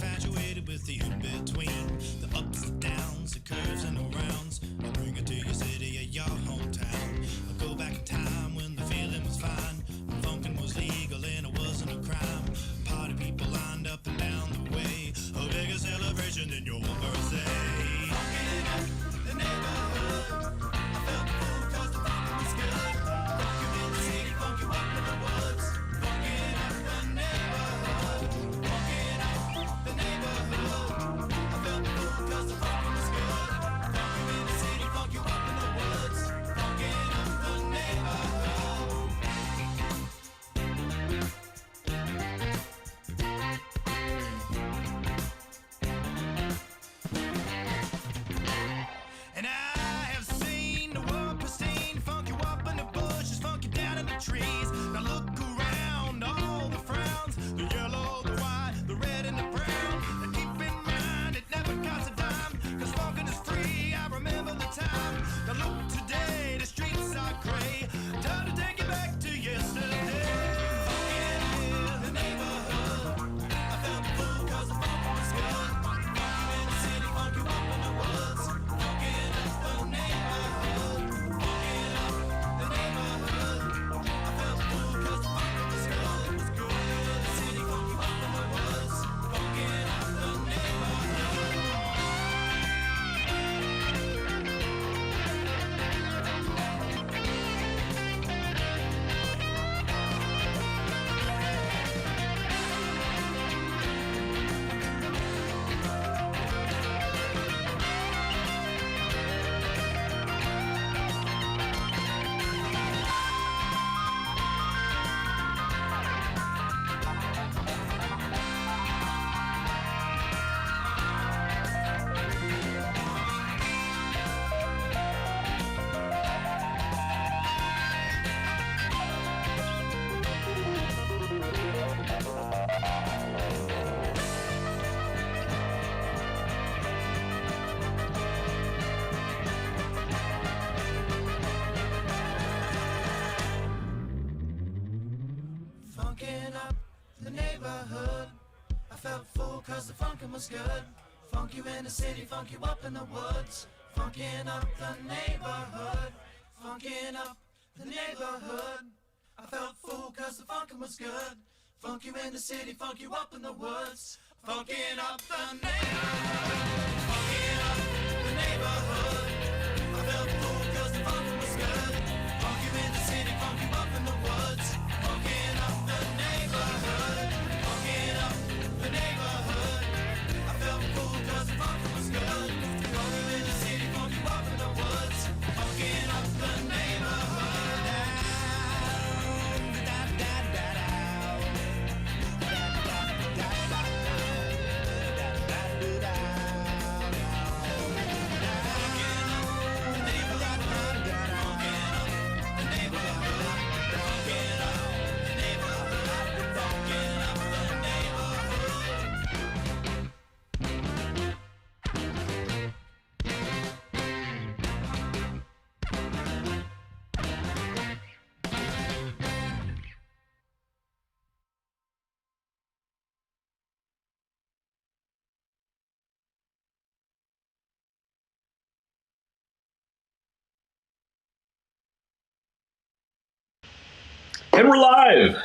infatuated with the in-between, the ups and downs, the curves and the rounds. I'll bring it to your city or your hometown. I'll go back in time when the feeling was fine, when funkin' was legal and it wasn't a crime. Party people lined up and down the way, a bigger celebration than your birthday. Funkin' up the neighborhood, I felt the fool 'cause the funkin' was good. Funk you in the city, funk you up in the woods. Funkin' up the neighborhood, funkin' up the neighborhood. I felt the fool 'cause the funkin' was good. Funk you in the city, funk you up in the woods. Funkin' up the neighborhood. And I have seen the world pristine, funk you up in the bushes, funk you down in the trees. Now look around, all the frowns, the yellow, the white, the red and the brown. Now keep in mind, it never costs a dime, 'cause funkin' is free, I remember the time. Now look today, the streets are gray, time to take it back to yesterday. Funkin' in the neighborhood, I felt the fool 'cause the funkin' was good. Funk you in the city, funk you up in the woods. Funkin' up the neighborhood, funkin' up the neighborhood. I felt the fool 'cause the funkin' was good. It was good in the city, funk you up in the woods. Funkin' up the neighborhood. Funkin' up the neighborhood, I felt fool 'cause the funkin' was good. Funk you in the city, funk you up in the woods. Funkin' up the neighborhood, funkin' up the neighborhood. I felt fool 'cause the funkin' was good. Funk you in the city, funk you up in the woods. Funkin' up the neighborhood, funkin' up the neighborhood. I felt fool 'cause the funkin' was good. Funk you in the city, funk you up in the woods. Funkin' up the neighborhood, funkin' up the neighborhood. I felt fool 'cause the funkin' was good. Funk you in the city, funk you up in the woods. Funkin' up the neighborhood. And we're live!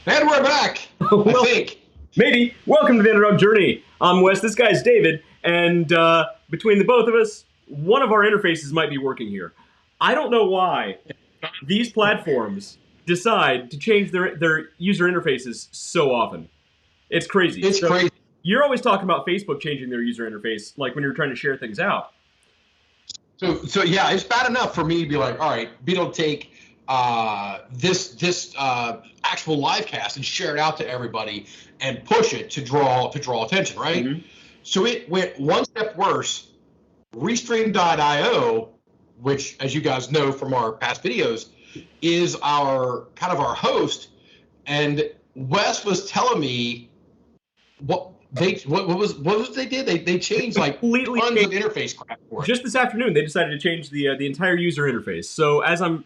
And we're back, I think. Maybe. Welcome to the Underdog Journey. I'm Wes, this guy's David, and between the both of us, one of our interfaces might be working here. I don't know why these platforms decide to change their user interfaces so often. It's crazy. It's crazy. You're always talking about Facebook changing their user interface, like when you're trying to share things out. So yeah, it's bad enough for me to be like, all right, be able to take this actual live cast and share it out to everybody and push it to draw attention, right? Mm-hmm. So it went one step worse. Restream.io, which, as you guys know from our past videos, is our kind of our host, and Wes was telling me what they did. They changed like completely tons of interface crap for it. Just this afternoon, they decided to change the entire user interface. So as I'm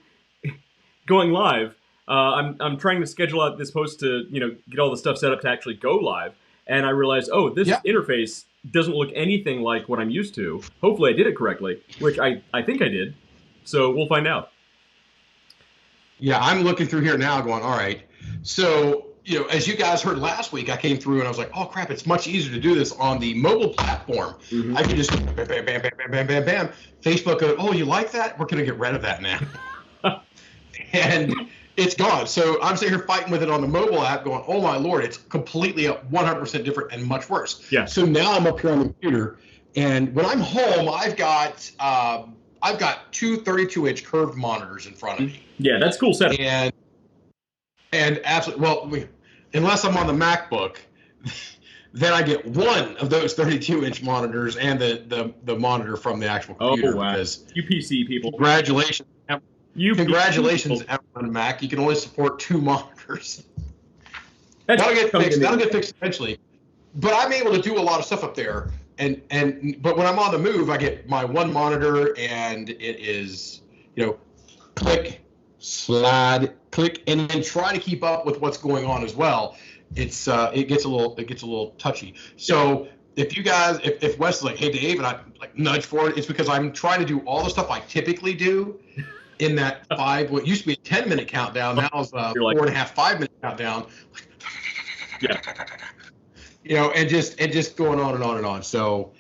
going live, I'm trying to schedule out this post to get all the stuff set up to actually go live, and I realized, oh, this Yeah. interface doesn't look anything like what I'm used to. Hopefully I did it correctly, which I think I did. So we'll find out. Yeah, I'm looking through here now going, all right. So, as you guys heard last week, I came through and I was like, oh, crap, it's much easier to do this on the mobile platform. I can just bam, bam, bam, bam, bam, bam, bam, bam. Facebook goes, oh, you like that? We're going to get rid of that now. And it's gone. So I'm sitting here fighting with it on the mobile app going, oh, my Lord, it's completely 100% different and much worse. Yeah. So now I'm up here on the computer, and when I'm home, I've got two 32-inch curved monitors in front of me. Yeah, that's cool setup. And absolutely, well, unless I'm on the MacBook, then I get one of those 32-inch monitors and the monitor from the actual computer. Oh, wow. Because you PC people. congratulations, Congratulations. everyone on Mac. You can only support 2 monitors. That's That'll get fixed. something That'll get fixed eventually. But I'm able to do a lot of stuff up there. But when I'm on the move, I get my one monitor, and it is, click, slide, click, and then try to keep up with what's going on as well. It gets a little touchy. So if you guys, if Wes is like, hey Dave, and I like nudge forward, it's because I'm trying to do all the stuff I typically do in that what used to be a 10-minute countdown, now is a 4.5, 5-minute countdown. Yeah. And just going on and on and on. So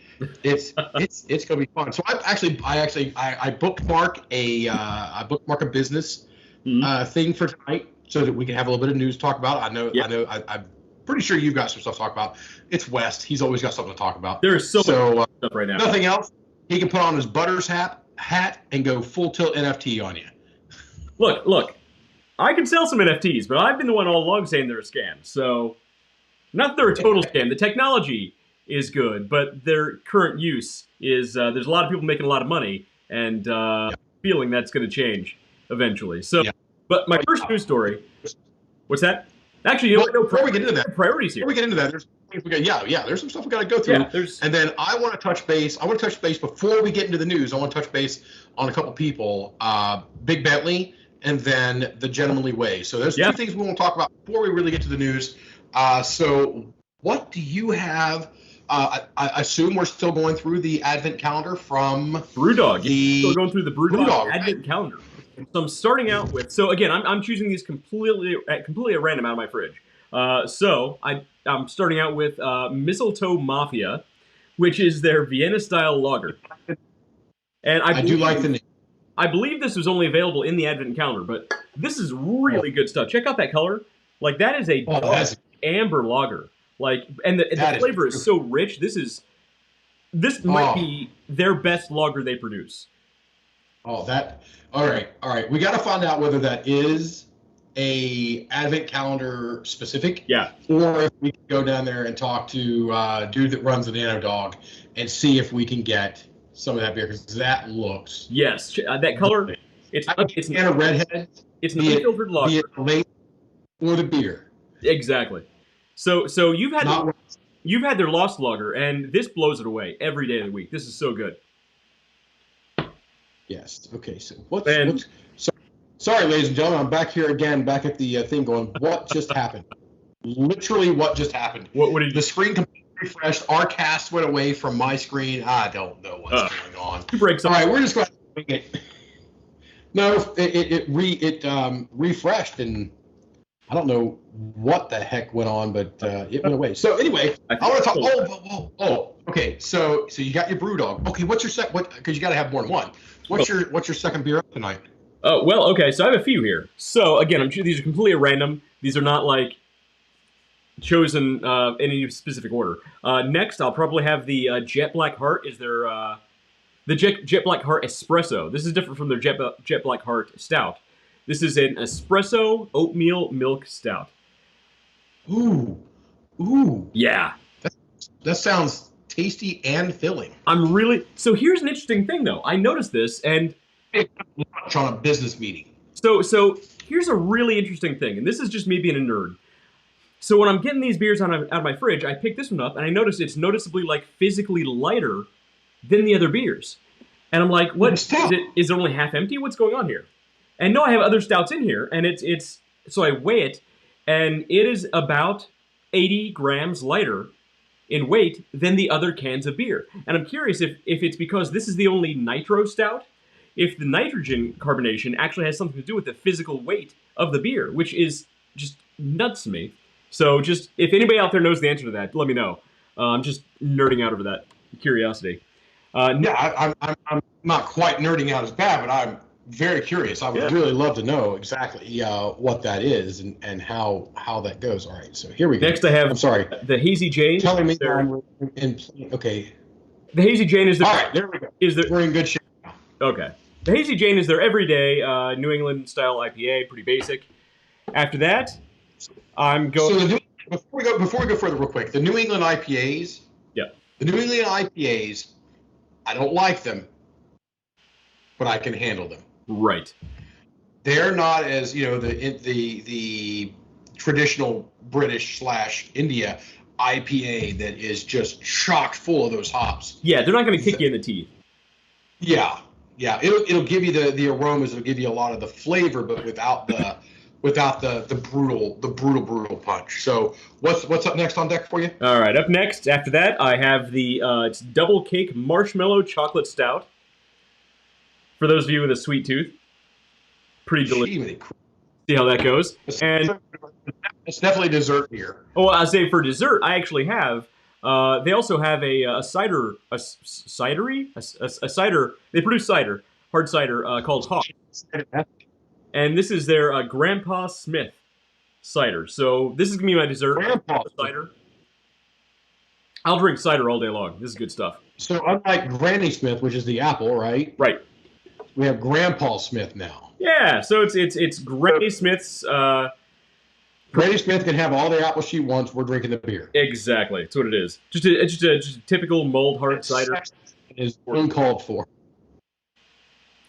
it's gonna be fun. So I bookmark a business thing for tonight so that we can have a little bit of news to talk about. I'm pretty sure you've got some stuff to talk about. It's West. He's always got something to talk about. There is so much stuff right now. Nothing else. He can put on his Butters hat and go full tilt NFT on you. Look. I can sell some NFTs, but I've been the one all along saying they're a scam. So, not that they're a total scam. The technology is good, but their current use is there's a lot of people making a lot of money, and feeling that's going to change eventually. So, but my first news story. What's that? Actually, before we get into that, priorities here. Before we get into that, there's things we got. There's some stuff we got to go through. And then I want to touch base. Before we get into the news. I want to touch base on a couple people. Big Bentley, and then the Gentlemanly Way. So there's 2 things we want to talk about before we really get to the news. So what do you have? I assume we're still going through the Advent calendar from Brewdog. Still going through the Brewdog Advent right? calendar. So I'm starting out with. So again, I'm choosing these completely at random out of my fridge. So I'm starting out with Mistletoe Mafia, which is their Vienna style lager. And I do like the name. I believe this was only available in the Advent calendar, but this is really good stuff. Check out that color. Like, that is a dark amber lager. Like, and the flavor is so rich. This might be their best lager they produce. All right. We got to find out whether that is a Advent calendar specific. Yeah. Or if we can go down there and talk to dude that runs the Underdog and see if we can get some of that beer, because that looks. Yes, that color. It's a redhead. It's an unfiltered lager. Be it the late or the beer. Exactly. So you've had their Lost Lager, and this blows it away every day of the week. This is so good. Yes. Okay. So sorry, ladies and gentlemen, I'm back here again, back at the thing, going, what just happened? Literally, what just happened? What did you? The screen completely refreshed. Our cast went away from my screen. I don't know what's going on. All right, we're just going to wing it. No, it refreshed, and I don't know what the heck went on, but it went away. So anyway, I want to talk. Oh, okay. So you got your Brewdog. Okay, what's your second? Because you got to have more than one. What's your second beer up tonight? Oh, well, okay. So I have a few here. So again, I'm sure these are completely random. These are not like chosen in any specific order. Next, I'll probably have the Jet Black Heart. Is there the Jet Black Heart Espresso? This is different from their Jet Black Heart Stout. This is an espresso oatmeal milk stout. Ooh. Yeah. That sounds tasty and filling. So here's an interesting thing, though. I noticed this, and on a business meeting. So here's a really interesting thing, and this is just me being a nerd. So when I'm getting these beers out of my fridge, I pick this one up, and I notice it's noticeably, like, physically lighter than the other beers. And I'm like, what? Is it only half empty? What's going on here? And no, I have other stouts in here, and it's so I weigh it, and it is about 80 grams lighter in weight than the other cans of beer. And I'm curious if it's because this is the only nitro stout, if the nitrogen carbonation actually has something to do with the physical weight of the beer, which is just nuts to me. So just, if anybody out there knows the answer to that, let me know. I'm just nerding out over that curiosity. Yeah, I'm not quite nerding out as bad, but I'm very curious. I would really love to know exactly what that is and how that goes. All right, so here we go. Next, I have. I'm sorry. The Hazy Jane. Telling me I'm okay. The Hazy Jane is all right. There we go. We're in good shape now. Okay. The Hazy Jane is their everyday New England style IPA, pretty basic. After that, I'm going. So before we go further, real quick, the New England IPAs. Yeah. The New England IPAs, I don't like them, but I can handle them. Right. They're not as the traditional British / India IPA that is just chock full of those hops. Yeah, they're not going to kick you in the teeth. Yeah. It'll give you the aromas. It'll give you a lot of the flavor, but without the brutal punch. So what's up next on deck for you? All right, up next after that, I have the it's Double Cake Marshmallow Chocolate Stout. For those of you with a sweet tooth, pretty delicious. See how that goes. And it's definitely dessert beer. Oh, I'll say for dessert, I actually have. They also have a cider, a cider. They produce cider, hard cider called Hawk. And this is their Grandpa Smith cider. So this is gonna be my dessert. Grandpa cider. I'll drink cider all day long. This is good stuff. So unlike Granny Smith, which is the apple, right? Right. We have Grandpa Smith now. Yeah. So it's Granny Smith's. Granny Smith can have all the apple she wants. We're drinking the beer. Exactly. That's what it is. Just a typical mulled hard cider. It is uncalled for.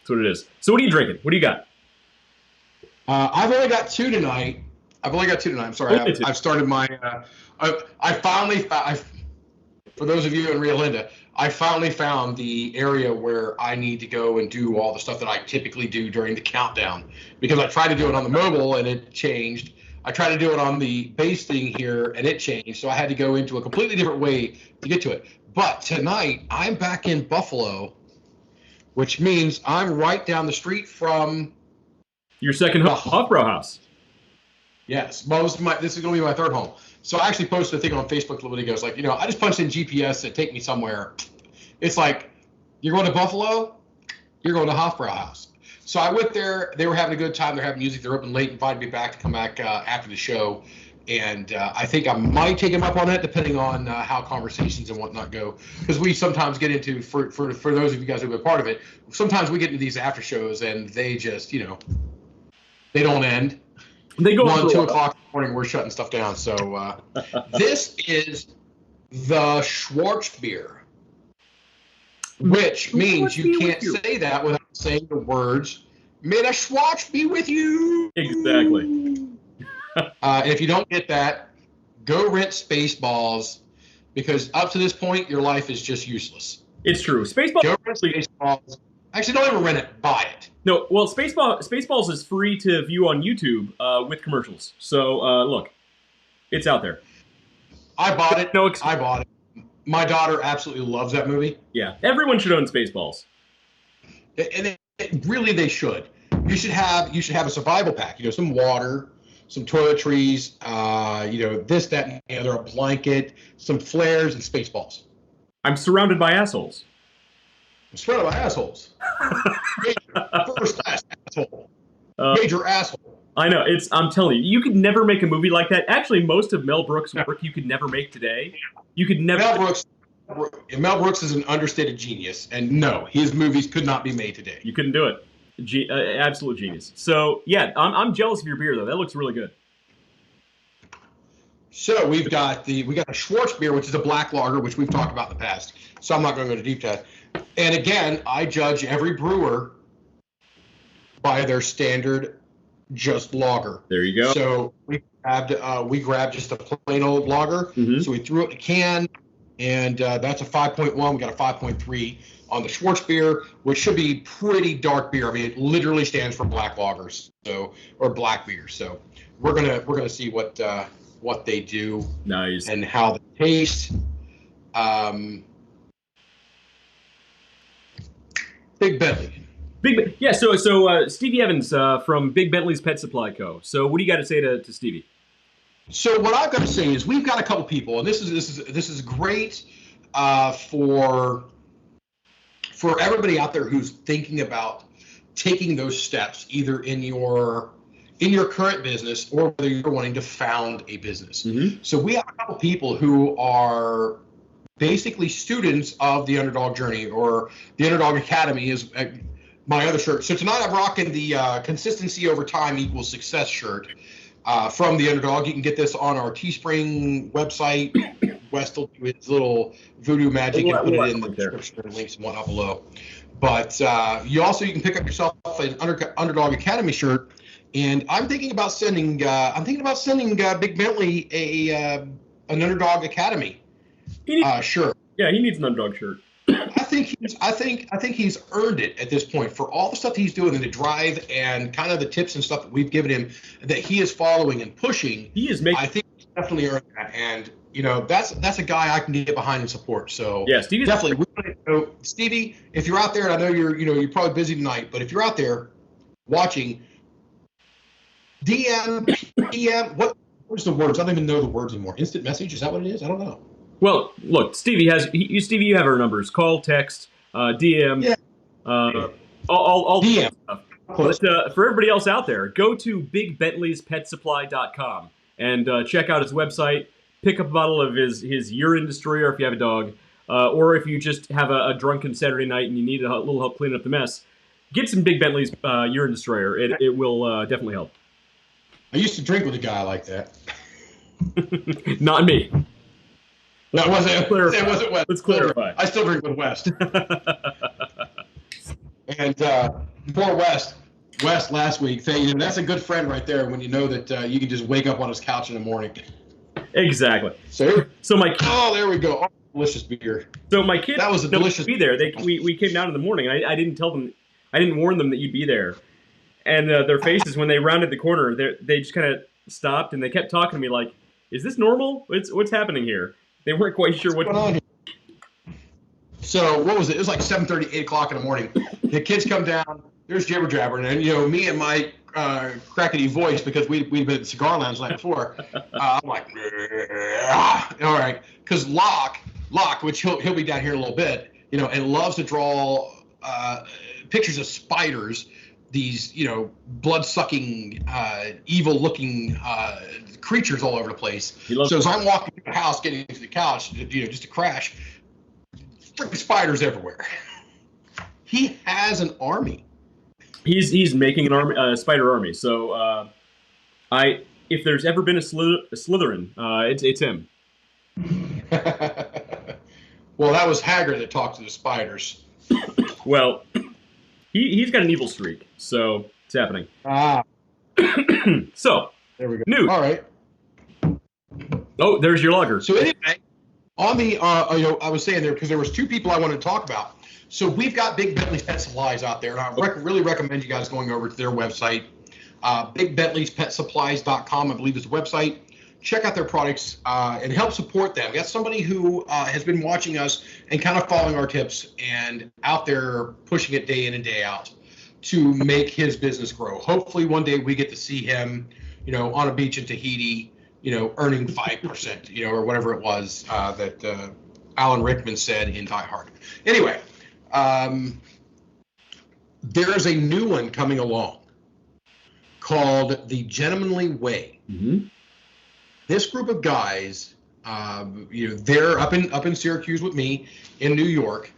That's what it is. So what are you drinking? What do you got? I've only got two tonight. I'm sorry. I've started my. I finally found. For those of you in Rio Linda, I finally found the area where I need to go and do all the stuff that I typically do during the countdown, because I tried to do it on the mobile and it changed. I tried to do it on the base thing here and it changed, so I had to go into a completely different way to get to it. But tonight I'm back in Buffalo, which means I'm right down the street from your second Hofbräu house. Yes, this is going to be my third home. So I actually posted a thing on Facebook a little bit ago. It's like, I just punched in GPS to take me somewhere. It's like, you're going to Buffalo, you're going to Hofbräu house. So I went there. They were having a good time. They're having music. They're open late. Invited me back to come back after the show. And I think I might take him up on it, depending on how conversations and whatnot go. Because we sometimes get into, for those of you guys who have been part of it, sometimes we get into these after shows and they just, they don't end. They go 1, 2 o'clock in the morning, we're shutting stuff down. So this is the Schwartz beer, which means you can't say that without saying the words, "May the Schwartz be with you." Exactly. And if you don't get that, go rent Spaceballs, because up to this point, your life is just useless. It's true. Spaceballs. Go rent Spaceballs. Actually, don't even rent it. Buy it. No, well, Spaceballs is free to view on YouTube with commercials. So, look, it's out there. I bought it. No, I bought it. My daughter absolutely loves that movie. Yeah, everyone should own Spaceballs. And really, they should. You should have a survival pack. Some water, some toiletries, this, that, and the other, a blanket, some flares, and Spaceballs. I'm surrounded by assholes. I'm surrounded by assholes. Major, first class asshole. Major asshole. I know. I'm telling you, you could never make a movie like that. Actually, most of Mel Brooks' work you could never make today. You could never. Mel Brooks is an understated genius, and no, his movies could not be made today. You couldn't do it. Absolute genius. So yeah, I'm jealous of your beer though. That looks really good. So we got a Schwartz beer, which is a black lager, which we've talked about in the past. So I'm not going to go into deep dive. And again, I judge every brewer by their standard just lager. There you go. So we grabbed just a plain old lager. Mm-hmm. So we threw it in a can, and that's a 5.1. We got a 5.3 on the Schwartz beer, which should be pretty dark beer. I mean, it literally stands for black lagers, or black beer. So we're gonna see what they do. Nice. And how they taste. Big Bentley. Yeah. So Stevie Evans from Big Bentleys Pet Supply Co. So what do you got to say to Stevie? So what I've got to say is we've got a couple people, and this is great for everybody out there who's thinking about taking those steps, either in your current business or whether you're wanting to found a business. Mm-hmm. So we have a couple people who are basically students of the Underdog Journey, or the Underdog Academy is my other shirt. So tonight I'm rocking the Consistency Over Time Equals Success shirt from the Underdog. You can get this on our Teespring website. West will do his little voodoo magic and put it in the description and links and whatnot below. But you can pick up yourself an Underdog Academy shirt. And I'm thinking about sending Big Bentley an Underdog Academy shirt. Yeah, he needs an Underdog shirt. I think he's earned it at this point for all the stuff he's doing and the drive and kind of the tips and stuff that we've given him that he is following and pushing. I think he's definitely earned that, and that's a guy I can get behind and support. So yeah, Stevie's definitely. So Stevie, if you're out there, and I know you're probably busy tonight, but if you're out there watching, DM, what's the words? I don't even know the words anymore. Instant message, is that what it is? I don't know. Well, look, Stevie, you have our numbers. Call, text, DM, all DM. Stuff. But for everybody else out there, go to BigBentley'sPetSupply.com and check out his website. Pick up a bottle of his urine destroyer if you have a dog, or if you just have a drunken Saturday night and you need a little help cleaning up the mess. Get some Big Bentley's urine destroyer. It will definitely help. I used to drink with a guy like that. Not me. No, it wasn't West. Let's clarify. I still drink with West. And poor West last week, that's a good friend right there when you know that you can just wake up on his couch in the morning. Exactly. So oh, there we go. Oh, delicious beer. So my kids, that was a delicious be there. We came down in the morning. I didn't warn them that you'd be there. And their faces when they rounded the corner, they just kind of stopped and they kept talking to me like, "Is this normal? What's happening here?" They weren't quite sure what's going on here. So what was it? It was like 7:30, 8 o'clock in the morning. The kids come down. There's Jibber Jabber, and me and my crackety voice, because we'd been at the cigar lounge the night before. I'm like, all right, because Locke, which he'll be down here in a little bit, and loves to draw pictures of spiders. These, blood-sucking, evil-looking creatures all over the place. So as I'm walking through the house, getting to the couch, just to crash, freaking spiders everywhere. He has an army. He's making an army, spider army. So if there's ever been a Slytherin, it's him. Well, that was Haggard that talked to the spiders. Well. He's got an evil streak, so it's happening. So there we go. News. All right. Oh, there's your logger. So anyway, on the I was saying there because there was two people I wanted to talk about. So we've got Big Bentleys Pet Supplies out there, and I really recommend you guys going over to their website, BigBentley'sPetSupplies.com, I believe is the website. Check out their products and help support them. We got somebody who has been watching us and kind of following our tips and out there pushing it day in and day out to make his business grow. Hopefully one day we get to see him, on a beach in Tahiti, earning 5%, or whatever it was that Alan Rickman said in Die Hard. Anyway, there is a new one coming along called The Gentlemanly Way. Mm-hmm. This group of guys, they're up in Syracuse with me in New York,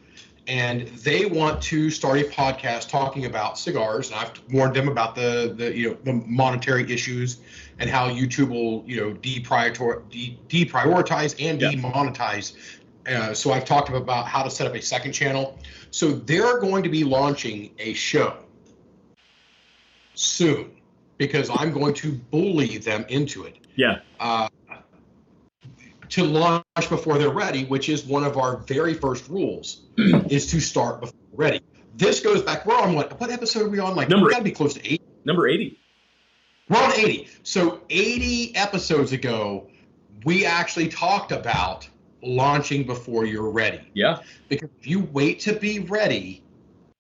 and they want to start a podcast talking about cigars. And I've warned them about the monetary issues and how YouTube will deprioritize and demonetize. So I've talked to them about how to set up a second channel. So they're going to be launching a show soon because I'm going to bully them into it. Yeah. To launch before they're ready, which is one of our very first rules, is to start before we're ready. This goes back. We're on what episode are we on? Like, we got to be close to 80. Number 80. We're on 80. So 80 episodes ago, we actually talked about launching before you're ready. Yeah, Because if you wait to be ready,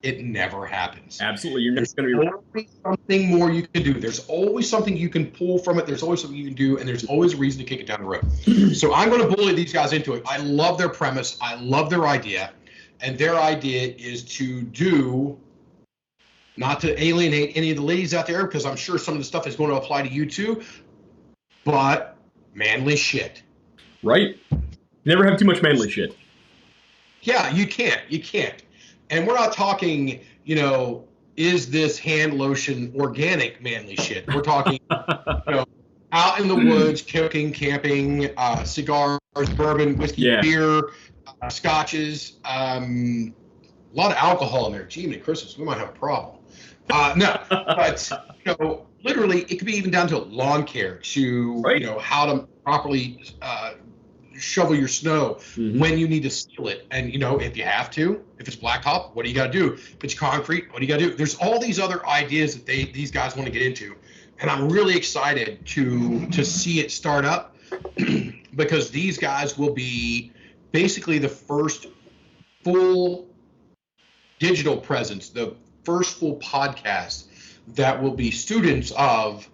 it never happens. absolutely. You're never There's going to be ready. always something more you can do. There's always something you can pull from it. There's always something you can do, and there's always a reason to kick it down the road. So I'm going to bully these guys into it. I love their premise. I love their idea. And their idea is to do, not to alienate any of the ladies out there, because I'm sure some of the stuff is going to apply to you too, but manly shit. Right? Never have too much manly shit. Yeah, you can't. You can't. And we're not talking, you know, is this hand lotion organic manly shit? We're talking, you know, out in the woods, cooking, camping, cigars, bourbon, whiskey, beer, scotches, a lot of alcohol in there. Gee, man, Christmas, we might have a problem. No, but, you know, literally, it could be even down to lawn care, to, you know, how to properly shovel your snow, when you need to seal it. And, you know, if you have to, if it's blacktop, what do you got to do? If it's concrete, what do you got to do? There's all these other ideas that these guys want to get into. And I'm really excited to see it start up because these guys will be basically the first full digital presence, the first full podcast that will be students of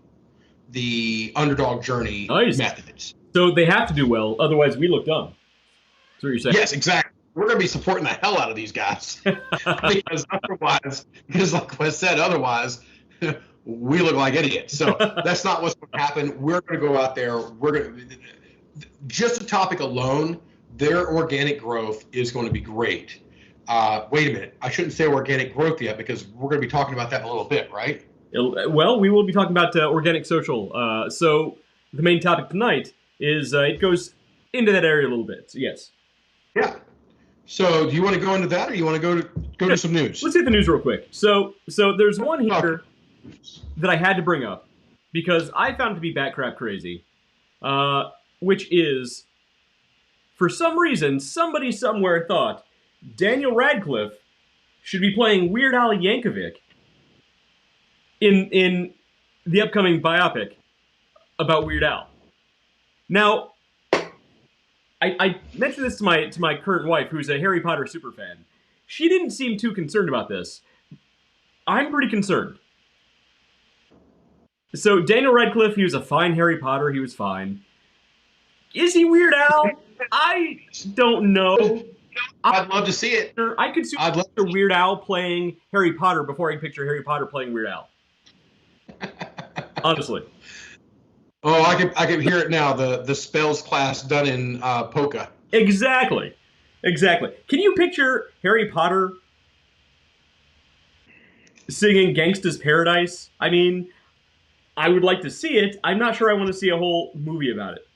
the Underdog Journey methods. So they have to do well, otherwise we look dumb. That's what you're saying. Yes, exactly. We're going to be supporting the hell out of these guys because like I said, otherwise we look like idiots. So that's not what's going to happen. We're going to go out there. We're going to, just the topic alone, their organic growth is going to be great. Wait a minute. I shouldn't say organic growth yet because we're going to be talking about that in a little bit, right? Well, we will be talking about organic social. So the main topic tonight is it goes into that area a little bit. So yes. Yeah. So do you want to go into that, or you want to go to some news? Let's hit the news real quick. So there's one here that I had to bring up because I found it to be bat crap crazy, which is, for some reason, somebody somewhere thought Daniel Radcliffe should be playing Weird Al Yankovic in the upcoming biopic about Weird Al. Now, I mentioned this to my current wife, who's a Harry Potter superfan. She didn't seem too concerned about this. I'm pretty concerned. So Daniel Radcliffe, he was a fine Harry Potter. He was fine. Is he Weird Al? I don't know. I'd love to see it. I could see Weird Al playing Harry Potter before I could picture Harry Potter playing Weird Al. Honestly. Oh, I can hear it now. The spells class done in polka. Exactly. Can you picture Harry Potter singing Gangsta's Paradise? I mean, I would like to see it. I'm not sure I want to see a whole movie about it.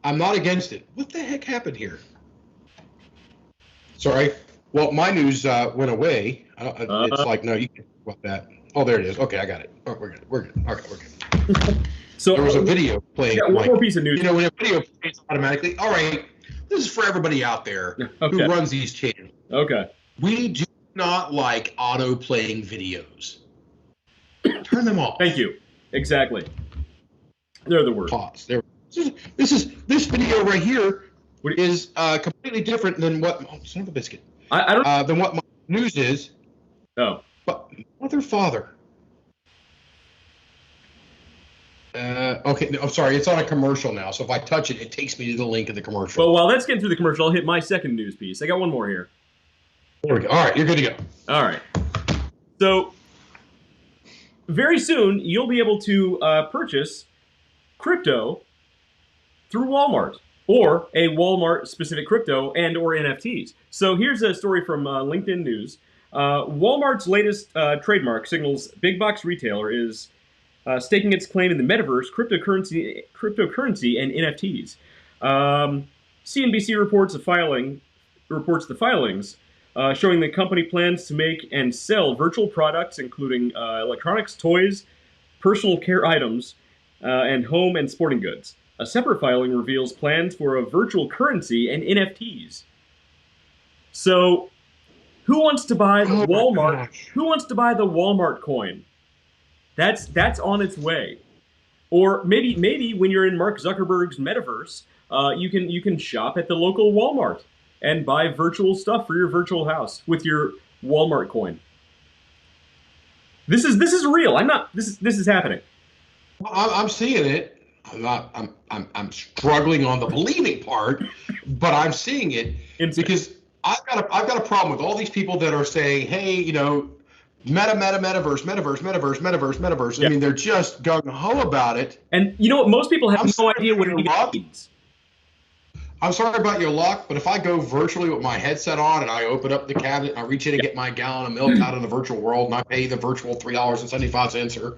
I'm not against it. What the heck happened here? Sorry. Well, my news went away. It's like, no, you can't talk about that. Oh, there it is. Okay, I got it. Oh, we're good. Okay, we're good. So there was a video playing. Yeah, one more piece of news. You know, when a video plays automatically, all right, this is for everybody out there who runs these channels. Okay. We do not like auto-playing videos. Turn them off. Thank you. Exactly. They're the worst. Pause. This video right here is completely different than what son of a biscuit. I don't than what my news is. Oh. But mother father. Okay, I'm sorry. It's on a commercial now, so if I touch it, it takes me to the link of the commercial. Well, while that's getting through the commercial, I'll hit my second news piece. I got one more here. There we go. All right, you're good to go. All right. So very soon, you'll be able to purchase crypto through Walmart, or a Walmart-specific crypto and or NFTs. So here's a story from LinkedIn News. Walmart's latest trademark signals big box retailer is staking its claim in the Metaverse, cryptocurrency, and NFTs. CNBC reports the filings showing the company plans to make and sell virtual products, including electronics, toys, personal care items, and home and sporting goods. A separate filing reveals plans for a virtual currency and NFTs. So, who wants to buy the Walmart? Who wants to buy the Walmart coin? That's on its way. Or maybe when you're in Mark Zuckerberg's metaverse, you can shop at the local Walmart and buy virtual stuff for your virtual house with your Walmart coin. This is real. I'm not. This is happening. Well, I'm seeing it. I'm not. I'm struggling on the believing part, but I'm seeing it because I've got a problem with all these people that are saying, hey, you know, metaverse. Yeah. I mean, they're just gung ho about it. And you know what? Most people have I'm no sorry idea what for it your luck. even means. I'm sorry about your luck, but if I go virtually with my headset on and I open up the cabinet and I reach in and get my gallon of milk out of the virtual world and I pay the virtual $3.75 or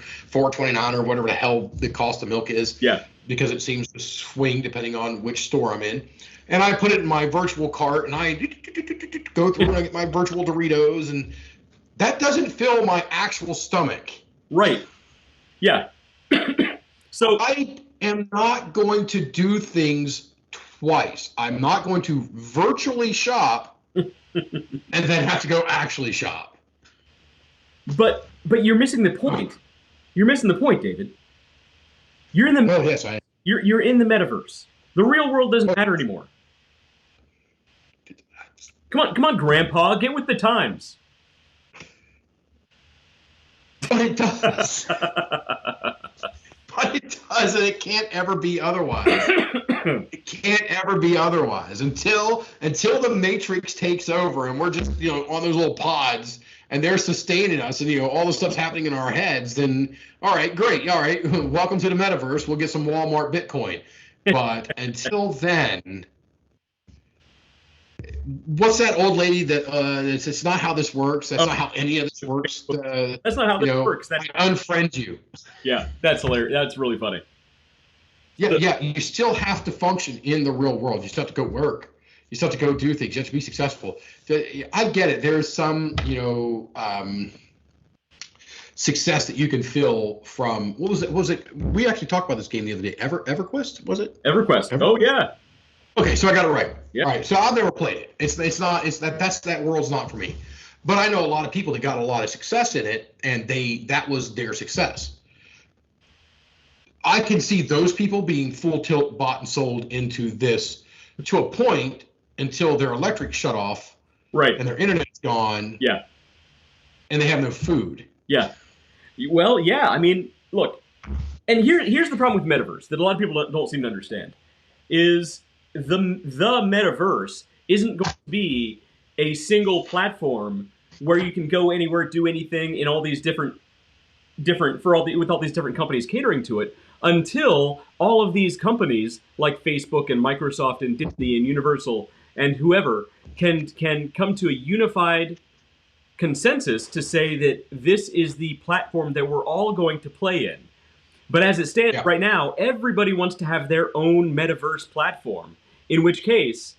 $4.29 or whatever the hell the cost of milk is, Yeah. because it seems to swing depending on which store I'm in, and I put it in my virtual cart and I go through and I get my virtual Doritos, and that doesn't fill my actual stomach. Right. Yeah. So I am not going to do things twice. I'm not going to virtually shop and then have to go actually shop. But you're missing the point. You're missing the point, David. You're in the Oh yes, I. you're in the metaverse. The real world doesn't matter anymore. Come on, Grandpa, get with the times. But it does. But it does, and it can't ever be otherwise. It can't ever be otherwise until the Matrix takes over and we're just, you know, on those little pods and they're sustaining us and, you know, all the stuff's happening in our heads. Then, all right, great, all right, welcome to the metaverse. We'll get some Walmart Bitcoin. But until then, what's that old lady that it's not how this works. That's not how any of this works. That's not how this works. I unfriend you. Yeah, that's hilarious. That's really funny. Yeah. You still have to function in the real world. You still have to go work. You still have to go do things. You have to be successful. I get it. There's some, you know, success that you can feel from what was it? We actually talked about this game the other day. EverQuest, was it? EverQuest. Oh yeah. Okay, so I got it right. Yep. All right, so I've never played it. That world's not for me. But I know a lot of people that got a lot of success in it, and that was their success. I can see those people being full tilt bought and sold into this to a point until their electric shut off, right, and their internet's gone, yeah, and they have no food. Yeah. Well, yeah. I mean, look, and here's the problem with metaverse that a lot of people don't seem to understand is the metaverse isn't going to be a single platform where you can go anywhere, do anything in all these different with all these different companies catering to it, until all of these companies like Facebook and Microsoft and Disney and Universal and whoever can come to a unified consensus to say that this is the platform that we're all going to play in. But as it stands right now, everybody wants to have their own metaverse platform, in which case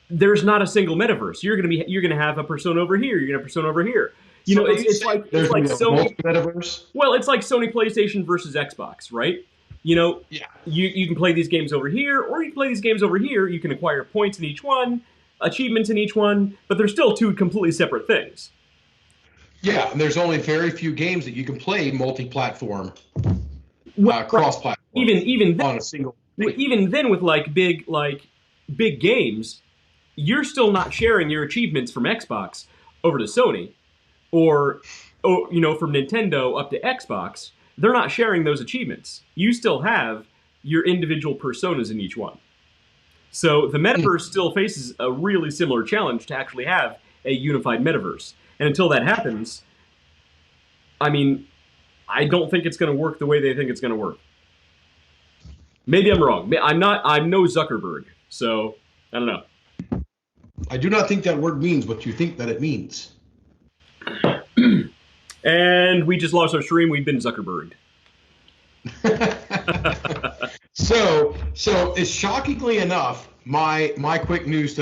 there's not a single metaverse. You're going to have a persona over here, you're going to have a persona over here. You know, it's like Sony metaverse. Well, it's like Sony PlayStation versus Xbox, right? You know, you can play these games over here, or you can play these games over here. You can acquire points in each one, achievements in each one, but they're still two completely separate things. Yeah, and there's only very few games that you can play multi-platform, cross-platform. Even then, on a single. Even then, with big games, you're still not sharing your achievements from Xbox over to Sony, or from Nintendo up to Xbox. They're not sharing those achievements. You still have your individual personas in each one. So the metaverse still faces a really similar challenge to actually have a unified metaverse. And until that happens, I mean, I don't think it's going to work the way they think it's going to work. Maybe I'm wrong. I'm no Zuckerberg, so I don't know. I do not think that word means what you think that it means. And we just lost our stream. We've been Zuckerberged. So it's shockingly enough, my quick news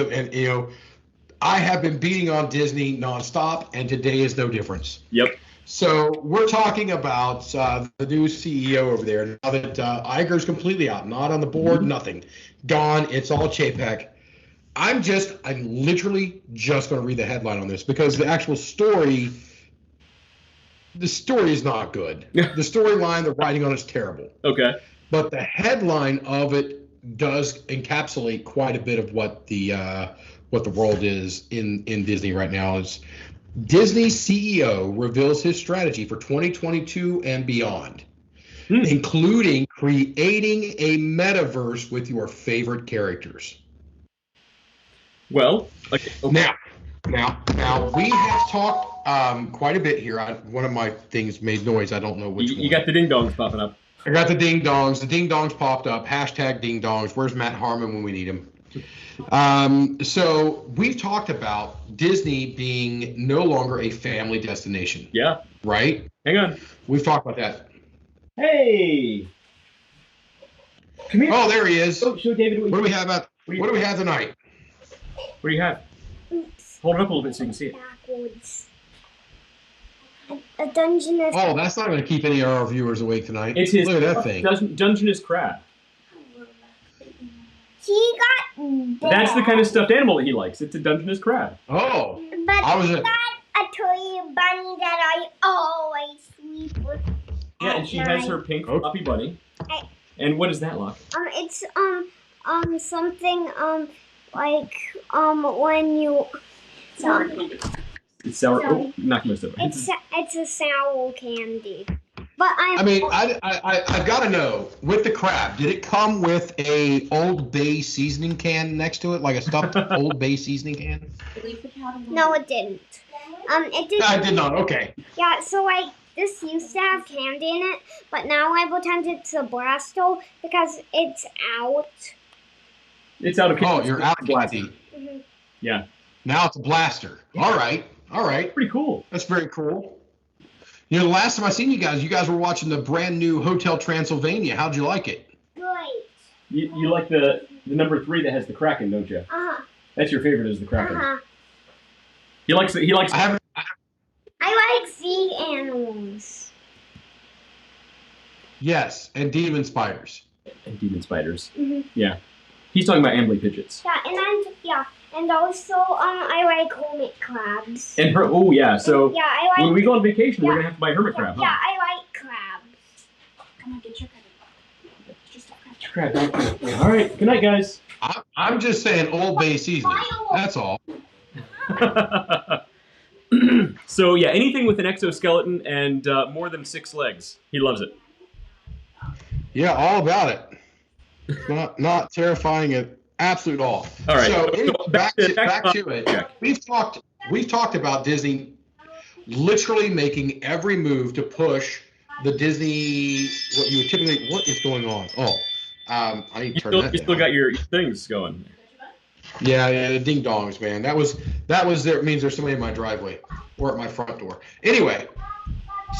I have been beating on Disney nonstop, and today is no difference. Yep. So we're talking about the new CEO over there. Now that Iger's completely out, not on the board, nothing, gone. It's all Chapek. I'm literally just going to read the headline on this because the actual story the story is not good. The storyline, the writing on it is terrible. Okay. But the headline of it does encapsulate quite a bit of what the world is in Disney right now. Is Disney CEO reveals his strategy for 2022 and beyond, including creating a metaverse with your favorite characters. Well, okay. Now we have talked quite a bit here. One of my things made noise. I don't know which one. You got the ding dongs popping up. I got the ding dongs. The ding dongs popped up. Hashtag ding dongs. Where's Matt Harmon when we need him? So we've talked about Disney being no longer a family destination. Yeah. Right? Hang on. We've talked about that. Hey. Come here. Oh, there he is. Show David What do we have tonight? What do you have? Hold it up a little bit so you can see it. Backwards. A dungeon is. Oh, that's not going to keep any of our viewers awake tonight. It's his Look at that thing. Dungeness crab. He got. That's the kind of stuffed animal that he likes. It's a Dungeness crab. Oh. But I was he a- got a toy bunny that I always sleep with. Yeah, at and she has night. her pink fluffy bunny. And what is that, Locke? It's something like when you. It's sour. Sorry. Oh, knock most of it. It's a sour candy. But I've got to know, with the crab, did it come with a Old Bay seasoning can next to it, like a stuffed Old Bay seasoning can? No, it didn't. It didn't. I did not. Okay. Yeah, so this used to have candy in it, but now I pretend it's a Blasto because it's out. It's out of Oh, you're out of candy. Mhm. Yeah. Now it's a blaster. All right. Pretty cool. That's very cool. You know, the last time I seen you guys were watching the brand new Hotel Transylvania. How'd you like it? Great. You like the number 3 that has the Kraken, don't you? Uh-huh. That's your favorite, is the Kraken. Uh-huh. He likes. I I like sea animals. Yes, and demon spiders. And demon spiders. Mhm. Yeah. He's talking about Ambly Pidgeots. And also I like hermit crabs. And her. Oh yeah. So Yeah, I like. when we go on vacation, we're Yeah. gonna have to buy hermit crab. Yeah, Huh? I like crabs. Come on, get your crab. Crab. All right. Good night, guys. I'm just saying Old Bay seasoning. That's all. So yeah, anything with an exoskeleton and more than 6 legs, he loves it. Yeah, all about it. Not terrifying at absolute all. All right. So anyway, back to it. Check. We've talked about Disney literally making every move to push the Disney. What is going on? Oh, I need to turn that You still down. got your things going. Yeah, the ding dongs, man. That was there. It means there's somebody in my driveway or at my front door. Anyway,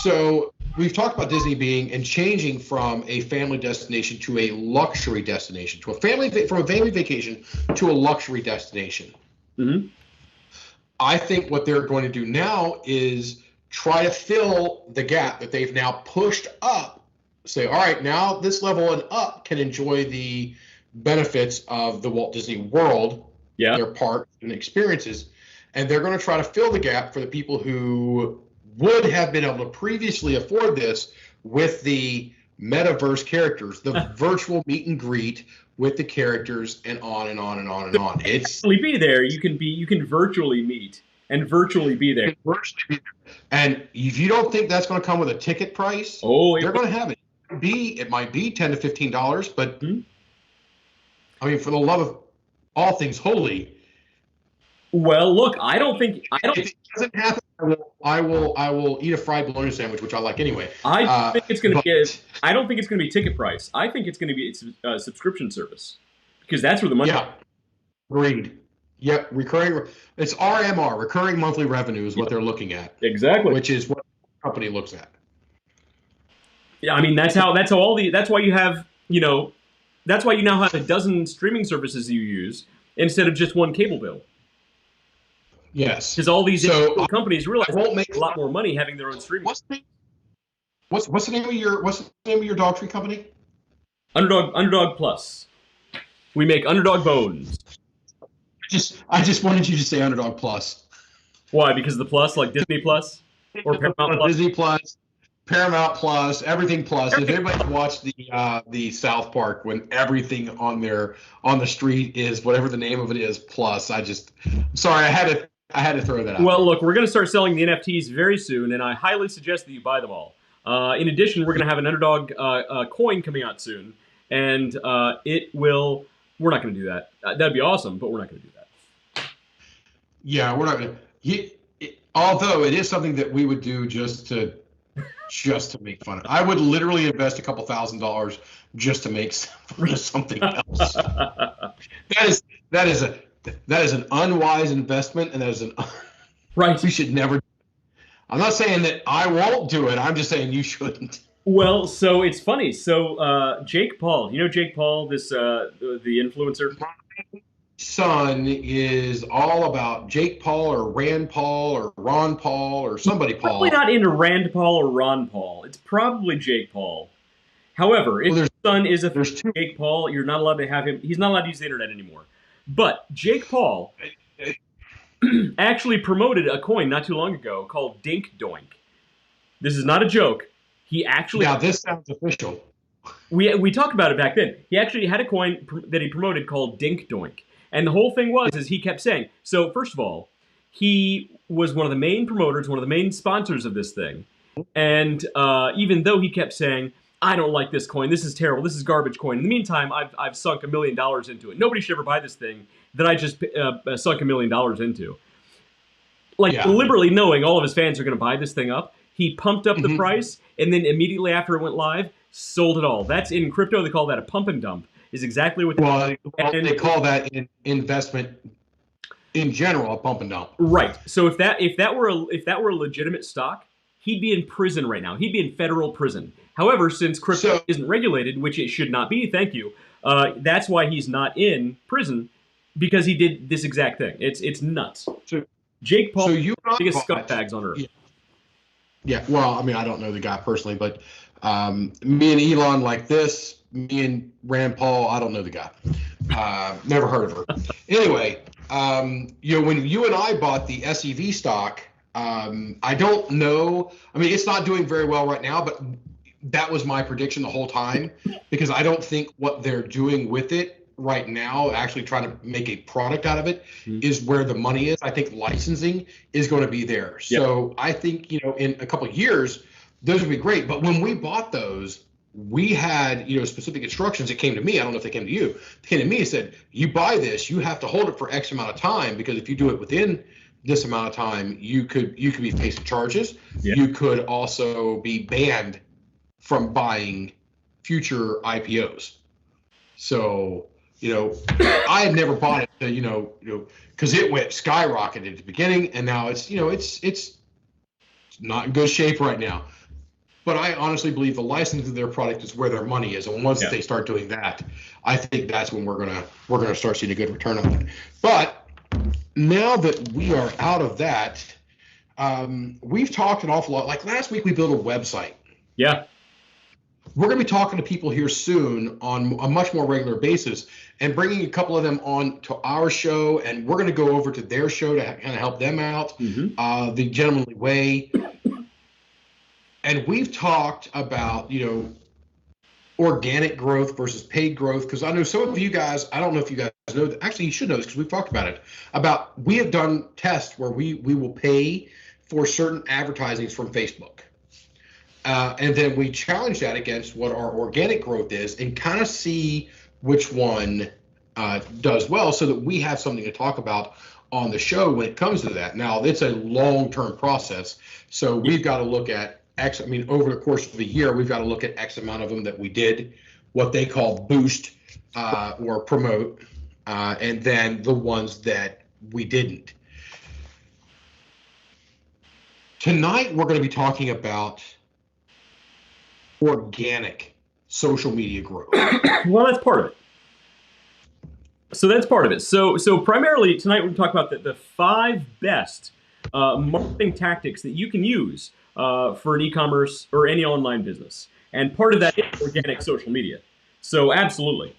so we've talked about Disney being and changing from a family destination to a luxury destination, from a family vacation to a luxury destination. Mm-hmm. I think what they're going to do now is try to fill the gap that they've now pushed up. Say, all right, now this level and up can enjoy the benefits of the Walt Disney World, their parks and experiences, and they're going to try to fill the gap for the people who would have been able to previously afford this with the metaverse characters, the virtual meet and greet with the characters, and on and on and on and on. It's Actually be there. You can virtually meet and virtually be there. And if you don't think that's going to come with a ticket price, they're going to have it. It might be $10 to $15, but I mean, for the love of all things holy. Well, look, I don't. If it doesn't happen, I will eat a fried bologna sandwich, which I like anyway. I don't think it's going to be ticket price. I think it's going to be a subscription service, because that's where the money. Yeah, agreed. Yep, recurring. It's RMR, recurring monthly revenue, is what they're looking at. Exactly. Which is what the company looks at. Yeah, I mean that's why you have that's why you now have a dozen streaming services you use instead of just one cable bill. Yes, because all these companies realize they make a lot more money having their own streaming. What's the name of your dog treat company? Underdog Plus. We make Underdog Bones. I just wanted you to say Underdog Plus. Why? Because of the plus, like Disney Plus? Or Paramount Plus. Disney Plus, Paramount Plus, everything Plus. If anybody's watched the South Park when everything on the street is whatever the name of it is Plus, I'm sorry, I had to throw that out. Well, look, we're going to start selling the NFTs very soon, and I highly suggest that you buy them all. In addition, we're going to have an Underdog coin coming out soon, and it will. We're not going to do that. That'd be awesome, but we're not going to do that. Yeah, we're not going to. Although it is something that we would do just to make fun of. I would literally invest a couple $1,000s just to make something else. That is an unwise investment, and that is right. We should never. I'm not saying that I won't do it. I'm just saying you shouldn't. Well, so it's funny. So Jake Paul, you know Jake Paul, this the influencer. Son is all about Jake Paul or Rand Paul or Ron Paul or somebody Paul. Probably not into Rand Paul or Ron Paul. It's probably Jake Paul. However, if your son is a Jake Paul, you're not allowed to have him. He's not allowed to use the internet anymore. But Jake Paul actually promoted a coin not too long ago called Dink Doink. This is not a joke. He actually. Now this sounds official. We talked about it back then. He actually had a coin that he promoted called Dink Doink. And the whole thing is he kept saying, so first of all, he was one of the main promoters, one of the main sponsors of this thing. And even though he kept saying, I don't like this coin, this is terrible, this is garbage coin. In the meantime, I've sunk $1 million into it. Nobody should ever buy this thing that I just sunk $1 million into. Deliberately knowing all of his fans are going to buy this thing up, he pumped up the price, and then immediately after it went live, sold it all. That's in crypto, they call that a pump and dump. Is exactly what they call that in investment in general, a pump and dump. Right. So if that were a legitimate stock, he'd be in prison right now. He'd be in federal prison. However, since crypto isn't regulated, which it should not be, thank you, that's why he's not in prison, because he did this exact thing. It's nuts. So Jake Paul, the biggest scumbags on earth. Yeah. Well, I mean, I don't know the guy personally, but me and Elon like this. Me and Rand Paul, I don't know the guy. Never heard of her. Anyway, when you and I bought the SEV stock, I don't know. I mean, it's not doing very well right now, but that was my prediction the whole time, because I don't think what they're doing with it right now, actually trying to make a product out of it, is where the money is. I think licensing is going to be there. So I think, in a couple of years, those would be great. But when we bought those, we had, specific instructions that came to me. I don't know if they came to you. They came to me and said, you buy this, you have to hold it for X amount of time, because if you do it within this amount of time, you could be facing charges. Yeah. You could also be banned from buying future IPOs. So, I had never bought it, because it went skyrocketed at the beginning, and now it's not in good shape right now. But I honestly believe the licensing of their product is where their money is, and once they start doing that, I think that's when we're gonna start seeing a good return on it. But now that we are out of that, we've talked an awful lot. Like last week, we built a website. Yeah. We're going to be talking to people here soon on a much more regular basis, and bringing a couple of them on to our show, and we're going to go over to their show to kind of help them out, the Gentlemanly Way. And we've talked about, organic growth versus paid growth, because I know some of you guys, I don't know if you guys know, actually you should know this because we've talked about it, we have done tests where we will pay for certain advertisings from Facebook. And then we challenge that against what our organic growth is and kind of see which one does well, so that we have something to talk about on the show when it comes to that. Now, it's a long-term process, so we've got to look at over the course of a year, we've got to look at X amount of them that we did what they call boost or promote, and then the ones that we didn't. Tonight, we're going to be talking about organic social media growth. Well, that's part of it. So that's part of it. So primarily tonight, we're going to talk about the 5 best marketing tactics that you can use for an e-commerce or any online business. And part of that is organic social media. So absolutely.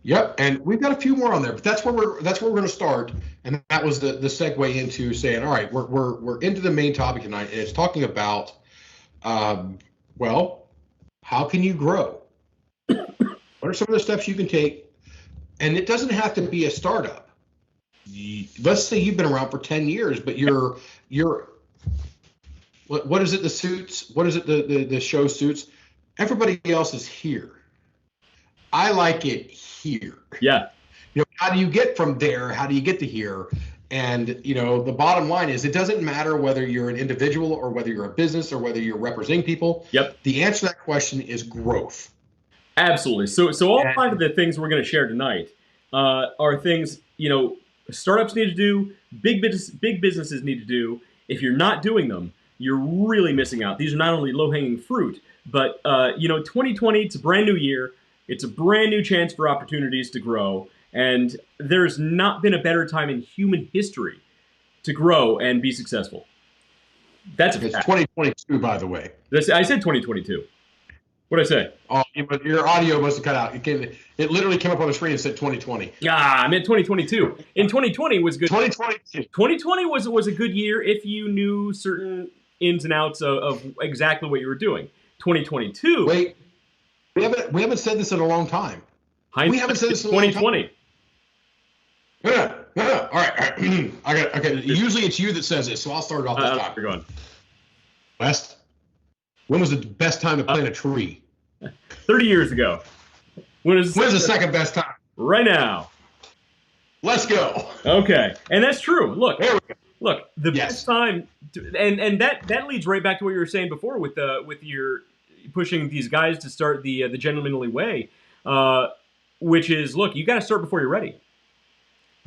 Yep, and we've got a few more on there, but that's where we're going to start. And that was the segue into saying, all right, we're into the main topic tonight, and it's talking about, well, how can you grow? What are some of the steps you can take? And it doesn't have to be a startup. Let's say you've been around for 10 years, but you're what is it? The suits? What is it? The show suits? Everybody else is here. I like it here. Yeah. How do you get from there? How do you get to here? And, the bottom line is it doesn't matter whether you're an individual or whether you're a business or whether you're representing people. Yep. The answer to that question is growth. Absolutely. So all 5 of the things we're going to share tonight are things, startups need to do, big businesses need to do. If you're not doing them, you're really missing out. These are not only low-hanging fruit, but, 2020, it's a brand new year. It's a brand new chance for opportunities to grow, and there's not been a better time in human history to grow and be successful. That's a fact. It's 2022, by the way. I said 2022. What did I say? Oh, but your audio must have cut out. It literally came up on the screen and said 2020. I meant 2022. And 2020 was good. 2022. 2020 was a good year if you knew certain ins and outs of exactly what you were doing. 2022. Wait. We haven't said this in a long time. We haven't said this in a long time. 2020. No. All right. Okay. Usually it's you that says it, so I'll start it off this time. You're going. West, when was the best time to plant a tree? 30 years ago. When's the second best time? Right now. Let's go. Okay. And that's true. Look, There we go. Look, the best time, and that leads right back to what you were saying before with your pushing these guys to start the gentlemanly way, which is, look, you got to start before you're ready.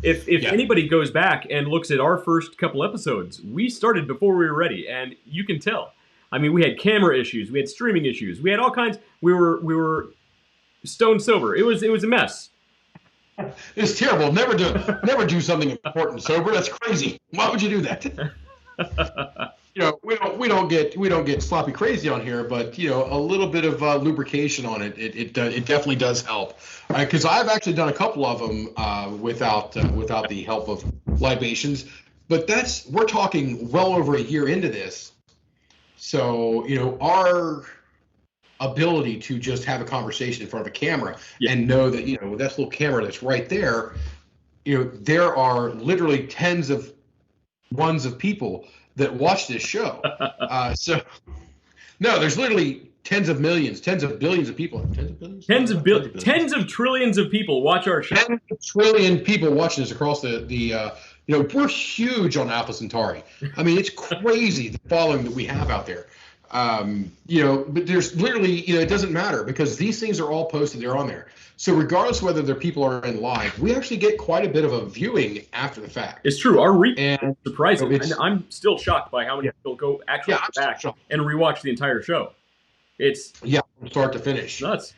If anybody goes back and looks at our first couple episodes, we started before we were ready, and you can tell. I mean, we had camera issues, we had streaming issues, we had all kinds. We were stone sober. It was a mess. It's terrible. Never do something important sober. That's crazy. Why would you do that? We don't get sloppy crazy on here, but a little bit of lubrication on it. It definitely does help. Because I've actually done a couple of them without the help of libations, but we're talking well over a year into this. So our ability to just have a conversation in front of a camera and know that with that little camera that's right there, there are literally tens of people that watch this show. So no, there's literally tens of millions, tens of billions of people. Tens of trillions of people watch our show. 10 trillion people watching this across the we're huge on Alpha Centauri. I mean, it's crazy the following that we have out there. But there's literally, it doesn't matter because these things are all posted. They're on there. So regardless whether the people are in live, we actually get quite a bit of a viewing after the fact. It's true. Our reach is surprising. And I'm still shocked by how many people go actually back and rewatch the entire show. It's from start to finish. Nuts.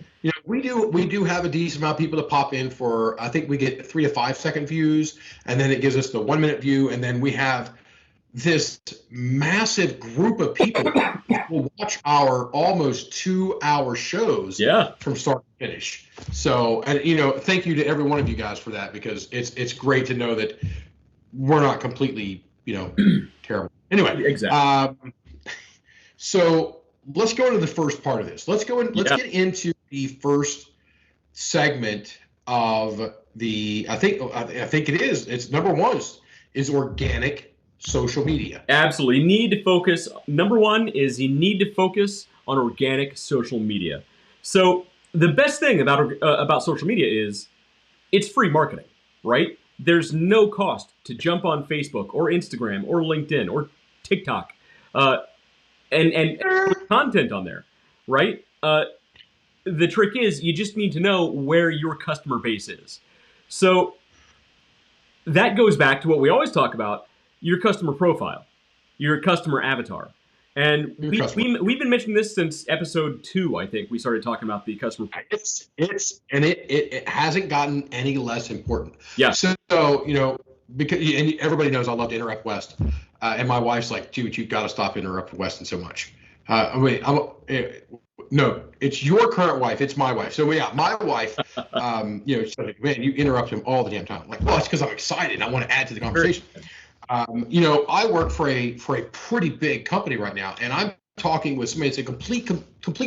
We do have a decent amount of people that pop in for, I think we get 3 to 5 second views, and then it gives us the 1 minute view, and then we have this massive group of people who will watch our almost 2-hour shows from start to finish. So, and thank you to every one of you guys for that, because it's great to know that we're not completely terrible. Anyway, exactly. So let's go into the first part of this. Let's get into the first segment of the. I think it is. It's number one is organic social media. Absolutely. You need to focus. Number one is you need to focus on organic social media. So the best thing about social media is it's free marketing, right? There's no cost to jump on Facebook or Instagram or LinkedIn or TikTok and put content on there, right? The trick is you just need to know where your customer base is. So that goes back to what we always talk about, your customer profile, your customer avatar. And we've been mentioning this since episode 2, I think. We started talking about the customer. It hasn't gotten any less important. Yeah. So because and everybody knows I love to interrupt West, and my wife's like, dude, you've got to stop interrupting Weston so much. no, it's your current wife. It's my wife. So yeah, my wife. She's like, man, you interrupt him all the damn time. I'm like, well, it's because I'm excited and I want to add to the conversation. I work for a pretty big company right now, and I'm talking with somebody that's a complete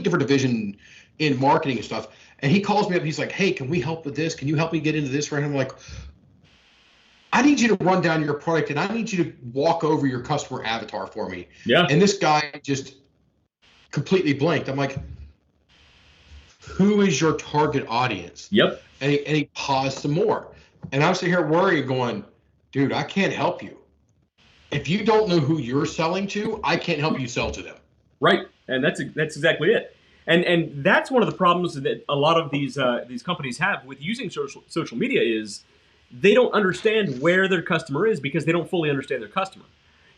different division in marketing and stuff. And he calls me up. He's like, hey, can we help with this? Can you help me get into this? Right? I'm like, I need you to run down your product, and I need you to walk over your customer avatar for me. Yeah. And this guy just completely blanked. I'm like, who is your target audience? Yep. And he paused some more. And I'm sitting here worrying, going, dude, I can't help you. If you don't know who you're selling to, I can't help you sell to them. Right. And that's exactly it. And that's one of the problems that a lot of these companies have with using social media is they don't understand where their customer is because they don't fully understand their customer.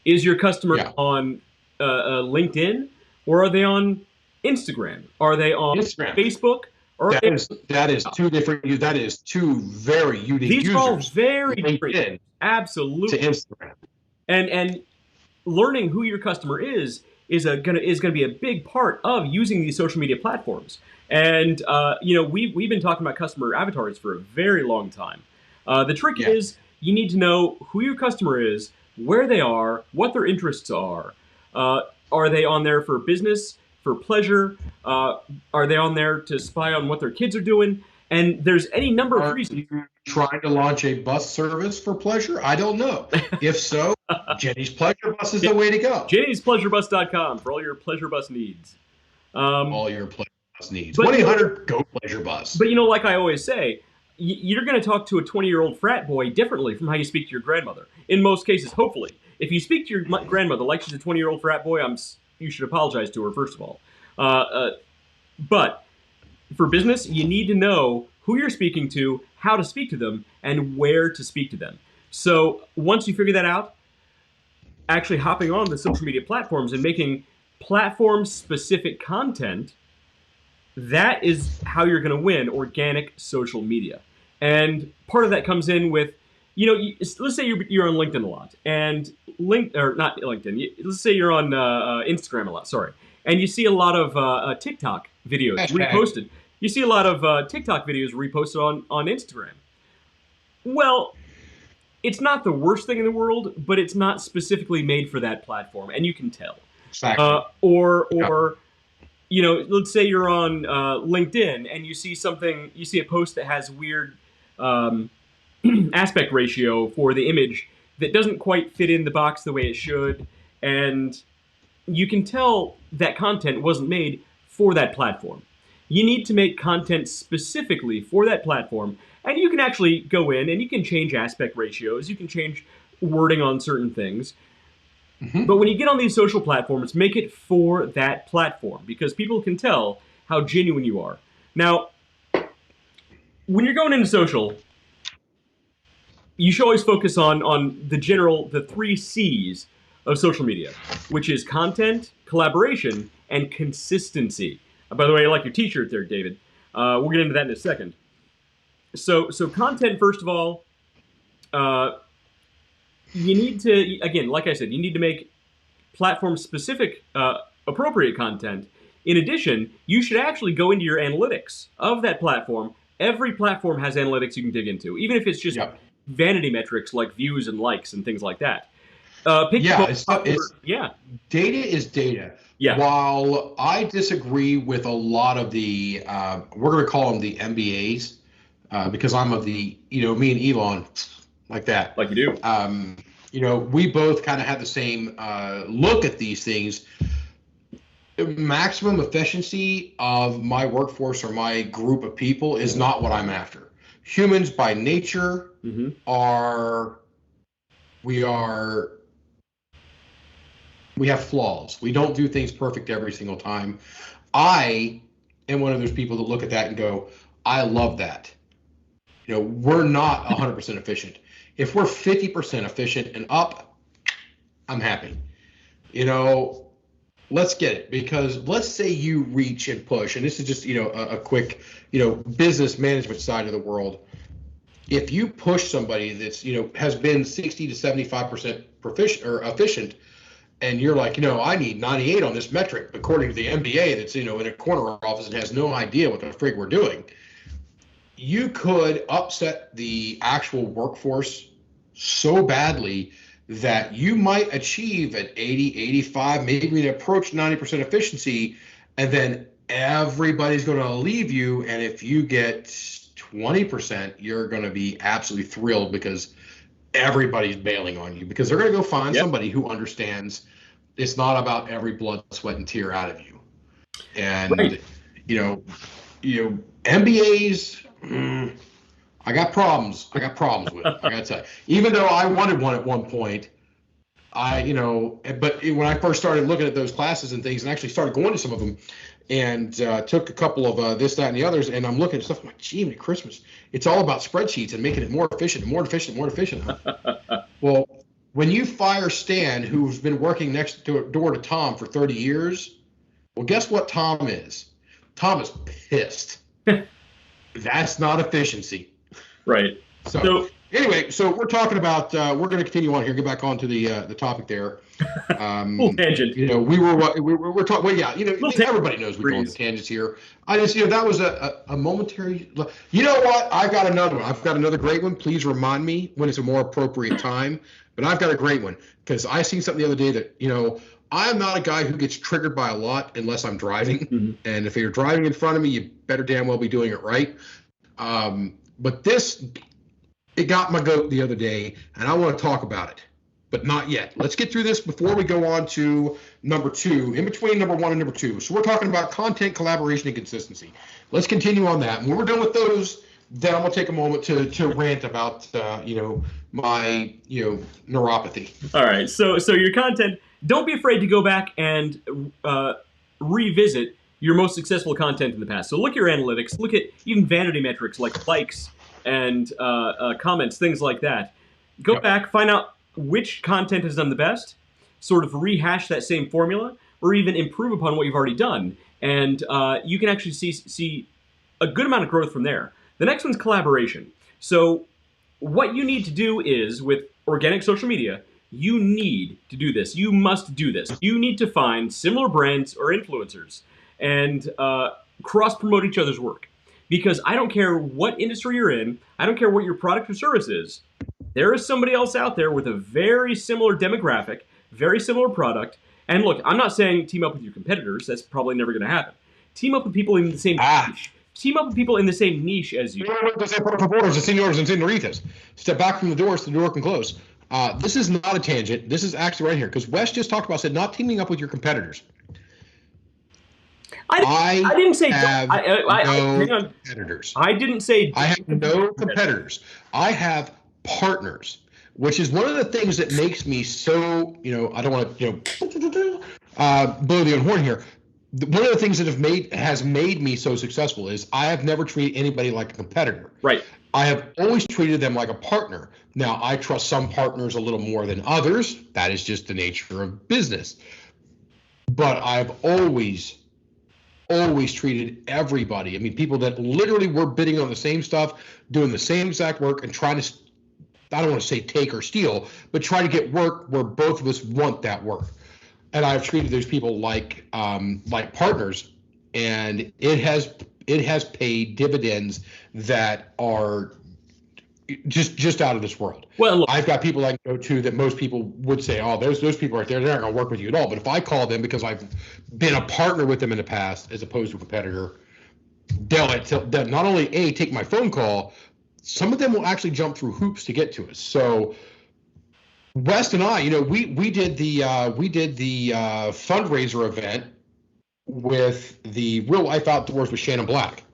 Is your customer on LinkedIn, or are they on Instagram? Are they on Facebook? Or that is two different. That is two very unique users. These are all very different. Absolutely. To Instagram. And learning who your customer is gonna be a big part of using these social media platforms. And we've been talking about customer avatars for a very long time. The trick is you need to know who your customer is, where they are, what their interests are. Are they on there for business, for pleasure? Are they on there to spy on what their kids are doing? And there's any number of reasons. Are you trying to launch a bus service for pleasure? I don't know. If so, Jenny's Pleasure Bus is the way to go. Jenny'sPleasureBus.com for all your pleasure bus needs. All your pleasure bus needs. 1-800-GO-PLEASURE-BUS. But like I always say, you're going to talk to a 20-year-old frat boy differently from how you speak to your grandmother. In most cases, hopefully. If you speak to your grandmother like she's a 20-year-old frat boy, you should apologize to her, first of all. But for business, you need to know who you're speaking to, how to speak to them, and where to speak to them. So once you figure that out, actually hopping on the social media platforms and making platform-specific content, that is how you're going to win organic social media. And part of that comes in with, let's say you're on LinkedIn a lot, and not LinkedIn. Let's say you're on Instagram a lot. Sorry, and you see a lot of TikTok videos reposted. You see a lot of TikTok videos reposted on Instagram. Well, it's not the worst thing in the world, but it's not specifically made for that platform, and you can tell. Exactly. Let's say you're on LinkedIn and you see a post that has weird aspect ratio for the image that doesn't quite fit in the box the way it should, and you can tell that content wasn't made for that platform. You need to make content specifically for that platform, and you can actually go in and you can change aspect ratios, you can change wording on certain things. Mm-hmm. But when you get on these social platforms, make it for that platform, because people can tell how genuine you are. Now, when you're going into social, you should always focus on the 3 C's of social media, which is content, collaboration, and consistency. By the way, I like your t-shirt there, David. We'll get into that in a second. So content, first of all, you need to, again, like I said, you need to make platform-specific, appropriate content. In addition, you should actually go into your analytics of that platform. Every platform has analytics you can dig into, even if it's just vanity metrics like views and likes and things like that. Data is data. Yeah. While I disagree with a lot of the, we're going to call them the MBAs, because I'm of the, me and Elon, like that. Like you do. We both kind of have the same look at these things. Maximum efficiency of my workforce or my group of people is not what I'm after. Humans by nature we have flaws. We don't do things perfect every single time. I am one of those people that look at that and go, I love that. We're not 100% efficient. If we're 50% efficient and up, I'm happy. Let's get it, because let's say you reach and push, and this is just, a quick, business management side of the world. If you push somebody that's, has been 60 to 75% proficient or efficient, and you're like, I need 98 on this metric, according to the MBA that's, in a corner office and has no idea what the frig we're doing, you could upset the actual workforce so badly that you might achieve an 80, 85, maybe even approach 90% efficiency, and then everybody's going to leave you. And if you get 20%, you're going to be absolutely thrilled because everybody's bailing on you, because they're going to go find somebody who understands it's not about every blood, sweat, and tear out of you. And MBAs, I got problems with it. I got to tell you, even though I wanted one at one point, but when I first started looking at those classes and things, and actually started going to some of them, and took a couple of this, that, and the others, and I'm looking at stuff, I'm like, gee, at Christmas, it's all about spreadsheets and making it more efficient, more efficient, more efficient. Well, when you fire Stan, who's been working next door to Tom for 30 years, well, guess what Tom is? Tom is pissed. That's not efficiency. Right. So anyway, so we're talking about, we're going to continue on here, get back onto the topic there. Little tangent. We're talking, well, yeah, everybody knows we go on tangents here. I just, that was a momentary, you know what? I've got another one. I've got another great one. Please remind me when it's a more appropriate time, but I've got a great one because I seen something the other day that, I'm not a guy who gets triggered by a lot unless I'm driving. Mm-hmm. And if you're driving in front of me, you better damn well be doing it right. But it got my goat the other day, and I want to talk about it, but not yet. Let's get through this before we go on to number 2, in between number 1 and number 2. So we're talking about content, collaboration, and consistency. Let's continue on that. And when we're done with those, then I'm going to take a moment to rant about, my, neuropathy. All right. So your content, don't be afraid to go back and revisit your most successful content in the past. So look at your analytics, look at even vanity metrics like likes and comments, things like that. Go back, find out which content has done the best, sort of rehash that same formula, or even improve upon what you've already done. And you can actually see a good amount of growth from there. The next one's collaboration. So what you need to do is, with organic social media, you need to do this. You must do this. You need to find similar brands or influencers and cross-promote each other's work. Because I don't care what industry you're in, I don't care what your product or service is, there is somebody else out there with a very similar demographic, very similar product. And look, I'm not saying team up with your competitors. That's probably never going to happen. Team up with people in the same niche. Team up with people in the same niche as you. Senores and senoritas. Step back from the door so the door can close. This is not a tangent. This is actually right here, because Wes just talked about, said not teaming up with your competitors. I didn't say no competitors. I didn't say I have no competitors. I have partners, which is one of the things that makes me so, I don't want to, blow the own horn here. One of the things that has made me so successful is I have never treated anybody like a competitor. Right. I have always treated them like a partner. Now, I trust some partners a little more than others. That is just the nature of business. But I've always treated everybody. I mean, people that literally were bidding on the same stuff, doing the same exact work, and trying to, I don't want to say take or steal, but try to get work where both of us want that work. And I've treated those people like partners, and it has paid dividends that are just out of this world. Well, look, I've got people I can go to that most people would say, oh, those people right there, they're not going to work with you at all. But if I call them because I've been a partner with them in the past as opposed to a competitor, they'll not only take my phone call, some of them will actually jump through hoops to get to us. So West and I, we did the fundraiser event with the Real Life Outdoors with Shannon Black.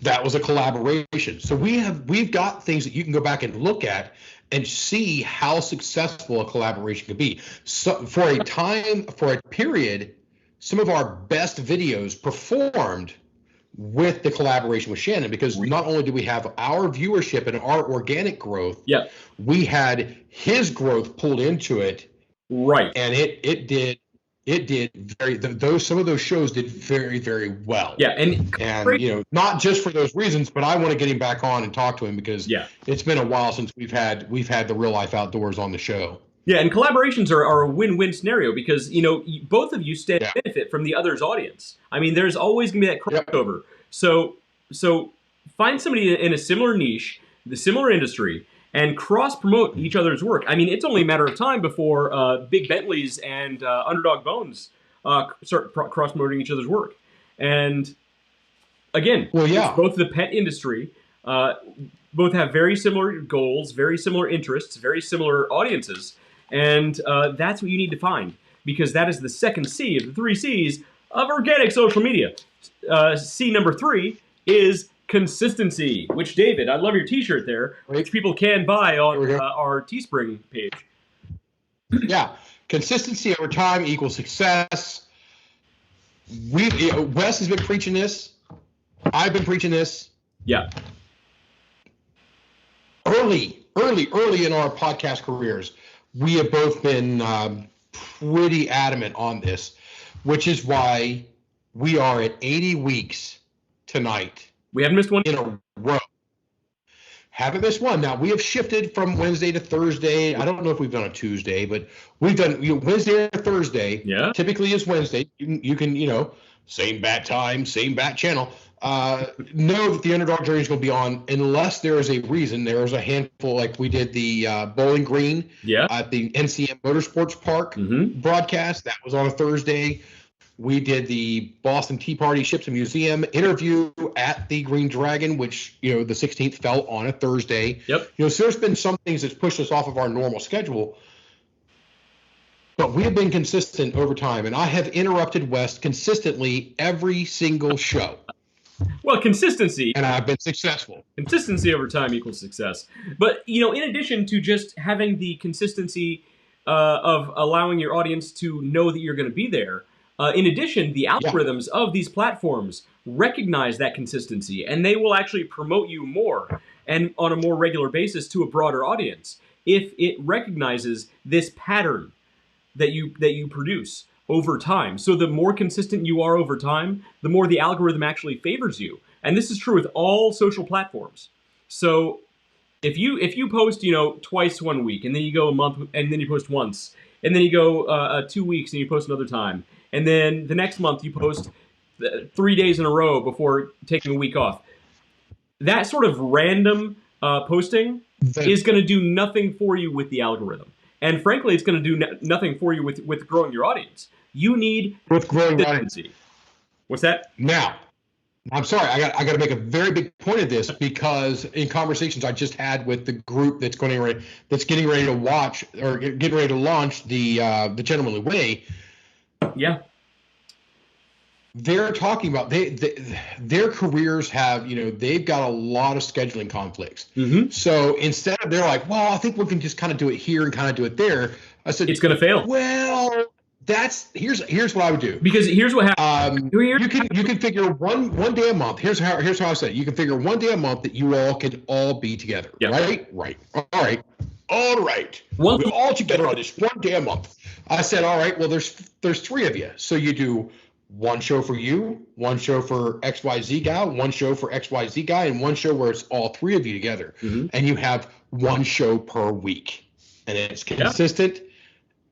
That was a collaboration. So we've got things that you can go back and look at and see how successful a collaboration could be. So for a period, some of our best videos performed with the collaboration with Shannon, because not only do we have our viewership and our organic growth, we had his growth pulled into it. Right. And it did some of those shows did very, very well. Yeah, and not just for those reasons, but I want to get him back on and talk to him because it's been a while since we've had the Real Life Outdoors on the show. Yeah, and collaborations are a win-win scenario because both of you stand to benefit from the other's audience. I mean, there's always going to be that crossover. So find somebody in a similar niche, the similar industry, and cross-promote each other's work. I mean, it's only a matter of time before Big Bentleys and Underdog Bones start cross-promoting each other's work. And again, it's both the pet industry. Both have very similar goals, very similar interests, very similar audiences. And that's what you need to find, because that is the second C of the 3 C's of organic social media. C number 3 is consistency, which, David, I love your t-shirt there, which people can buy on our Teespring page. Yeah, consistency over time equals success. Wes has been preaching this. I've been preaching this. Yeah. Early in our podcast careers, we have both been pretty adamant on this, which is why we are at 80 weeks tonight. We haven't missed one in a row. Haven't missed one. Now, we have shifted from Wednesday to Thursday. I don't know if we've done a Tuesday, but we've done Wednesday or Thursday. Yeah. Typically it's Wednesday. You can same bat time, same bat channel. Know that the Underdog Journey is going to be on unless there is a reason. There is a handful, like we did the Bowling Green at the NCM Motorsports Park broadcast. That was on a Thursday. We did the Boston Tea Party Ships and Museum interview at the Green Dragon, which, the 16th fell on a Thursday. Yep. So there's been some things that's pushed us off of our normal schedule. But we have been consistent over time, and I have interrupted West consistently every single show. Well, consistency. And I've been successful. Consistency over time equals success. But, in addition to just having the consistency of allowing your audience to know that you're going to be there, in addition, the algorithms of these platforms recognize that consistency, and they will actually promote you more and on a more regular basis to a broader audience if it recognizes this pattern that you produce over time. So the more consistent you are over time, the more the algorithm actually favors you. And this is true with all social platforms. So if you post, twice 1 week, and then you go a month, and then you post once, and then you go 2 weeks, and you post another time, and then the next month you post 3 days in a row before taking a week off. That sort of random posting is going to do nothing for you with the algorithm. And frankly, it's going to do nothing for you with growing your audience. You need consistency. What's that? Now, I'm sorry, I got to make a very big point of this, because in conversations I just had with the group that's getting ready to watch or getting ready to launch the Gentlemanly Way. Yeah. They're talking about their careers have, they've got a lot of scheduling conflicts. Mm-hmm. So instead of, they're like, well, I think we can just kind of do it here and kind of do it there. I said, it's going to fail. Well, here's what I would do. Because here's what happens. You can figure one day a month. Here's how I said it. You can figure one day a month that you all can all be together. Yeah. Right. All right. We're all together on this one day a month. I said, all right. Well, there's 3 of you, so you do one show for you, one show for XYZ guy, one show for XYZ guy, and one show where it's all 3 of you together. Mm-hmm. And you have one show per week, and it's consistent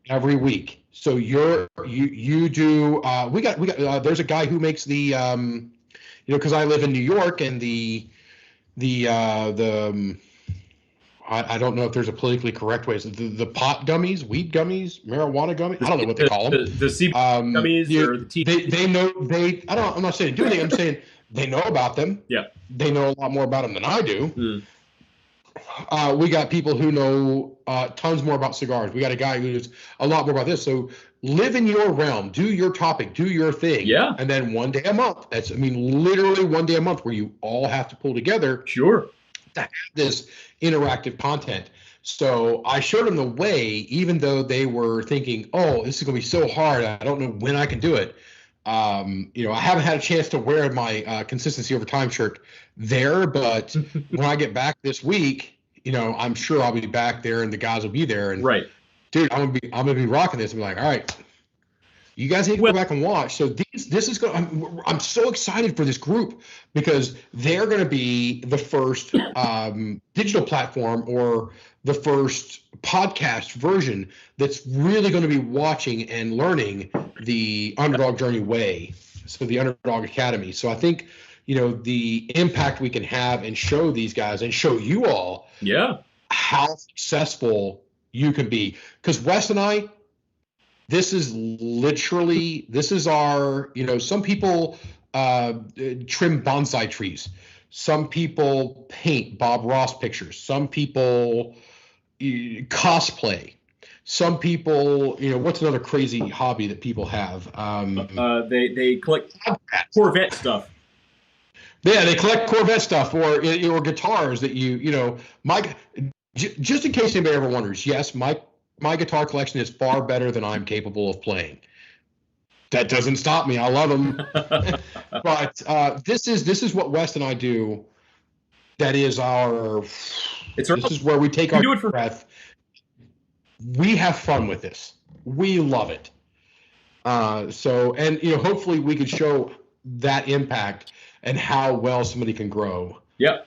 every week. So you do. We got. There's a guy who makes the. Because I live in New York, and I don't know if there's a politically correct way. The pot gummies, weed gummies, marijuana gummies. I don't know what they call them. The CBD gummies or the tea. They know. I'm not saying do anything. I'm saying they know about them. Yeah. They know a lot more about them than I do. We got people who know tons more about cigars. We got a guy who's a lot more about this. So live in your realm, do your topic, do your thing. Yeah. And then one day a month. Literally one day a month where you all have to pull together. Sure. To have this interactive content. So I showed them the way, even though they were thinking, oh, this is going to be so hard. I don't know when I can do it. I haven't had a chance to wear my consistency over time shirt there, but when I get back this week, I'm sure I'll be back there and the guys will be there. And right, dude, I'm gonna be rocking this. I'm like, all right, You guys need to go back and watch. So this is going. I'm so excited for this group because they're going to be the first digital platform or the first podcast version that's really going to be watching and learning the Underdog Journey way. So the Underdog Academy. So I think the impact we can have and show these guys and show you all, how successful you can be. Because Wes and I. This is our, some people trim bonsai trees. Some people paint Bob Ross pictures. Some people cosplay. Some people, what's another crazy hobby that people have? They collect Corvette stuff. Yeah, they collect Corvette stuff or guitars that Mike, just in case anybody ever wonders, yes, my guitar collection is far better than I'm capable of playing. That doesn't stop me. I love them. But this is what Wes and I do. That is this is where we take our breath. We have fun with this. We love it. Hopefully we could show that impact and how well somebody can grow. Yep.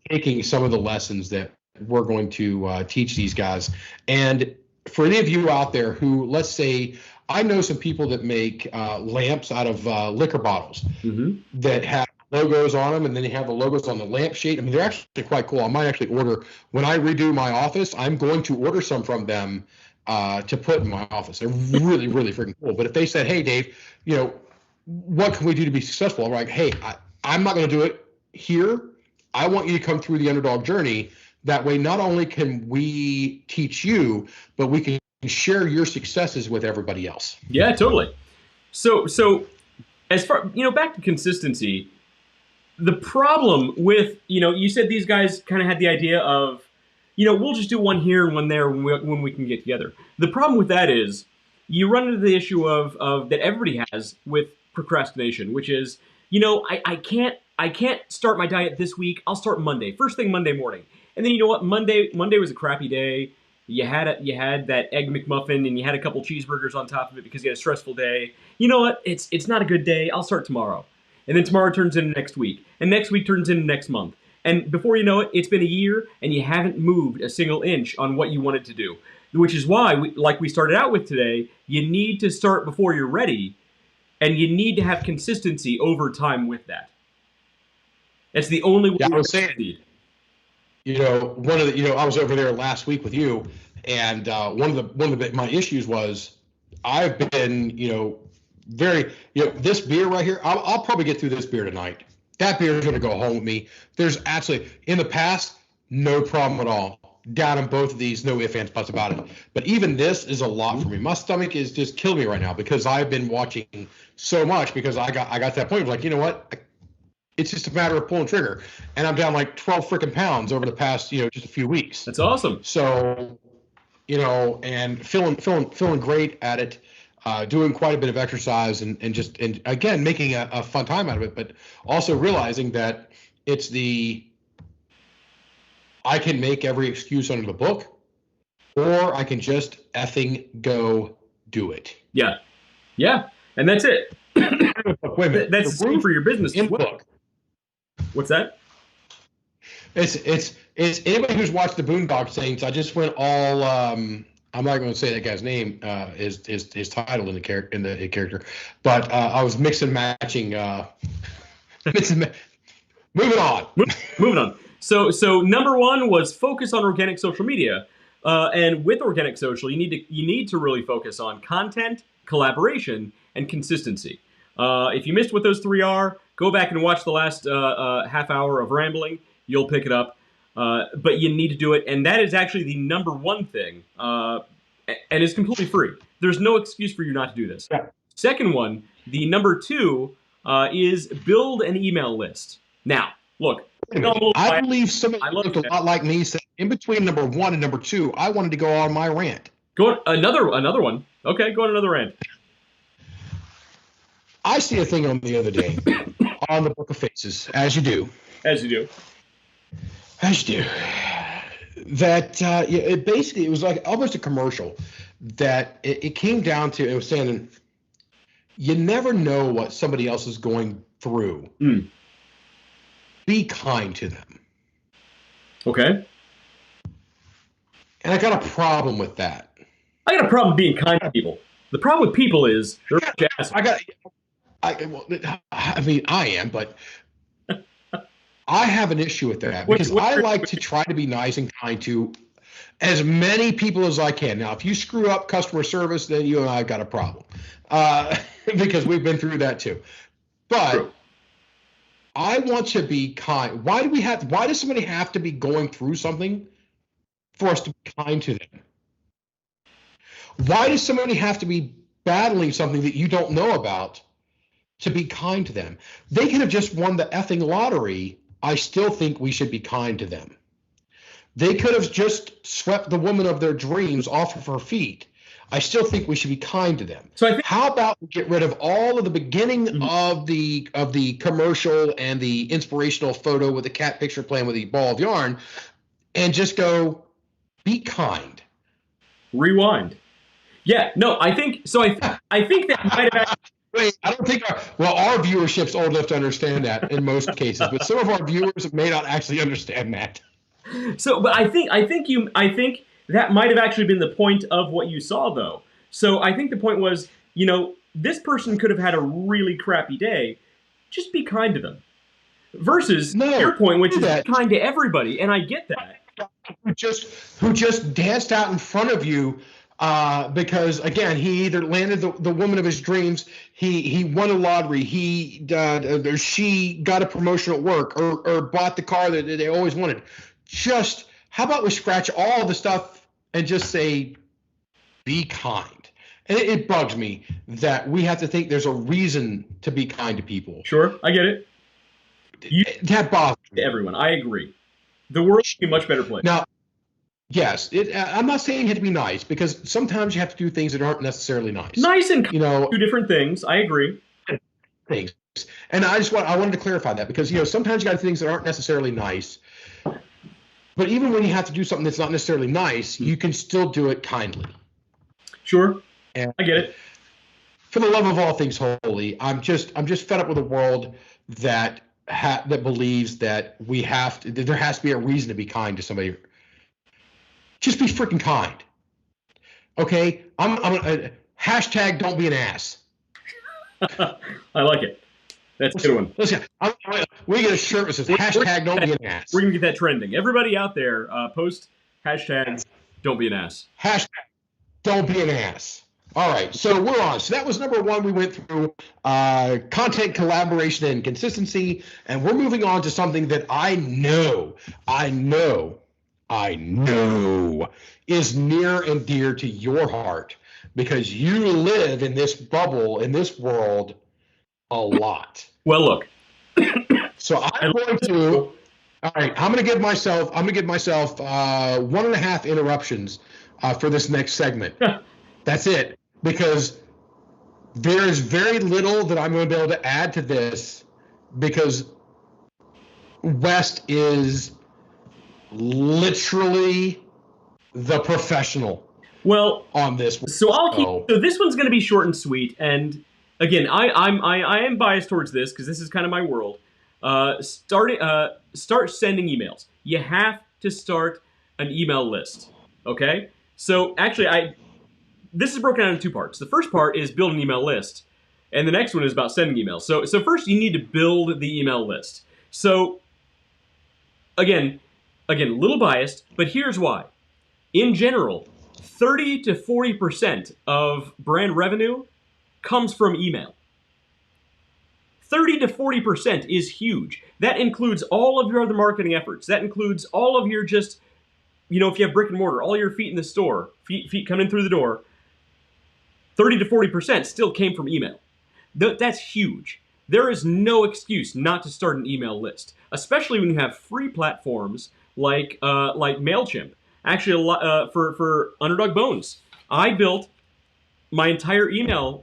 Taking some of the lessons that we're going to teach these guys. And for any of you out there who, let's say, I know some people that make lamps out of liquor bottles that have logos on them, and then they have the logos on the lampshade. I mean, they're actually quite cool. I might actually order, when I redo my office, I'm going to order some from them to put in my office. They're really, really freaking cool. But if they said, hey, Dave, what can we do to be successful? I'm like, hey, I'm not going to do it here. I want you to come through the Underdog Journey. That way, not only can we teach you, but we can share your successes with everybody else. Yeah, totally. So as far, back to consistency, the problem with, you said these guys kind of had the idea of, we'll just do one here and one there when we can get together. The problem with that is you run into the issue of that everybody has with procrastination, which is, I can't start my diet this week. I'll start Monday, first thing Monday morning. And then you know what? Monday was a crappy day. You had that egg McMuffin and you had a couple cheeseburgers on top of it because you had a stressful day. You know what? It's not a good day. I'll start tomorrow. And then tomorrow turns into next week. And next week turns into next month. And before you know it, it's been a year and you haven't moved a single inch on what you wanted to do. Which is why, like we started out with today, you need to start before you're ready. And you need to have consistency over time with that. That's the only way to succeed. I was over there last week with you, and one of my issues was I've been, this beer right here. I'll probably get through this beer tonight. That beer is going to go home with me. There's absolutely, in the past, no problem at all. Down in both of these, no ifs, ands, buts about it. But even this is a lot for me. My stomach is just killing me right now because I've been watching so much because I got to that point of like, you know what? It's just a matter of pulling trigger, and I'm down like 12 freaking pounds over the past, just a few weeks. That's awesome. So, and feeling great at it, doing quite a bit of exercise, and again making a fun time out of it, but also realizing that I can make every excuse under the book, or I can just effing go do it. Yeah, and that's it. Wait a minute. That's the same for your business as well. Book. What's that? It's anybody who's watched the Boondock Saints. I just went all. I'm not going to say that guy's name, his title in the character, but I was mixing matching. Moving on. Moving on. So number one was focus on organic social media, and with organic social, you need to really focus on content, collaboration, and consistency. If you missed what those three are, go back and watch the last half hour of rambling. You'll pick it up. But you need to do it. And that is actually the number one thing. And it's completely free. There's no excuse for you not to do this. Yeah. Second one, the number two is build an email list. Now, look. I believe somebody looked a lot like me said in between number one and number two, I wanted to go on my rant. Go on another one. Okay, go on another rant. I see a thing on the other day on the Book of Faces, as you do. That it was like almost a commercial that it came down to, it was saying, you never know what somebody else is going through. Be kind to them. Okay. And I got a problem with that. I got a problem being kind to people. The problem with people is they're assholes. I mean, I am, but I have an issue with that because I like to try to be nice and kind to as many people as I can. Now, if you screw up customer service, then you and I have got a problem because we've been through that too. But True. I want to be kind. Why does somebody have to be going through something for us to be kind to them? Why does somebody have to be battling something that you don't know about to be kind to them? They could have just won the effing lottery. I still think we should be kind to them. They could have just swept the woman of their dreams off of her feet. I still think we should be kind to them. So I think, how about we get rid of all of the beginning of the commercial and the inspirational photo with the cat picture playing with the ball of yarn, and just go, be kind. rewind. Yeah, no, I think so. I think that might have actually. Wait, I don't think our viewership's old enough to understand that in most cases, but some of our viewers may not actually understand that. So, but I think that might have actually been the point of what you saw, though. So I think the point was, this person could have had a really crappy day. Just be kind to them. Versus your point, which is be kind to everybody, and I get that. Who just danced out in front of you because, again, he either landed the woman of his dreams, he won a lottery, or she got a promotion at work, or bought the car that they always wanted. Just, how about we scratch all the stuff and just say, be kind. And it bugs me that we have to think there's a reason to be kind to people. Sure, I get it. That bothers me. Everyone, I agree. The world should be a much better place. Now, yes, I'm not saying you have to be nice, because sometimes you have to do things that aren't necessarily nice. Nice and kind, two different things. I agree. Things. And I wanted to clarify that, because sometimes you got to do things that aren't necessarily nice. But even when you have to do something that's not necessarily nice, you can still do it kindly. Sure. And I get it. For the love of all things holy, I'm just fed up with a world that believes that there has to be a reason to be kind to somebody. Just be freaking kind. Okay? I'm hashtag don't be an ass. I like it. That's a good one. Listen, we get a shirt that says hashtag don't be an ass. We're going to get that trending. Everybody out there, post hashtag don't be an ass. Hashtag don't be an ass. All right, so we're on. So that was number one. We went through content collaboration and consistency, and we're moving on to something that I know is near and dear to your heart, because you live in this bubble, in this world, a lot. Well, look. So I'm going to give myself 1.5 interruptions for this next segment. That's it. Because there's very little that I'm going to be able to add to this, because West is literally the professional on this one. So this one's going to be short and sweet. And again, I am biased towards this because this is kind of my world. Start sending emails. You have to start an email list. Okay? So actually, this is broken down into two parts. The first part is build an email list, and the next one is about sending emails. So first you need to build the email list. So again, a little biased, but here's why. In general, 30 to 40% of brand revenue comes from email. 30 to 40% is huge. That includes all of your other marketing efforts. That includes all of your just, if you have brick and mortar, all your feet in the store, feet coming through the door, 30 to 40% still came from email. That's huge. There is no excuse not to start an email list, especially when you have free platforms like MailChimp. Actually, for Underdog Bones, I built my entire email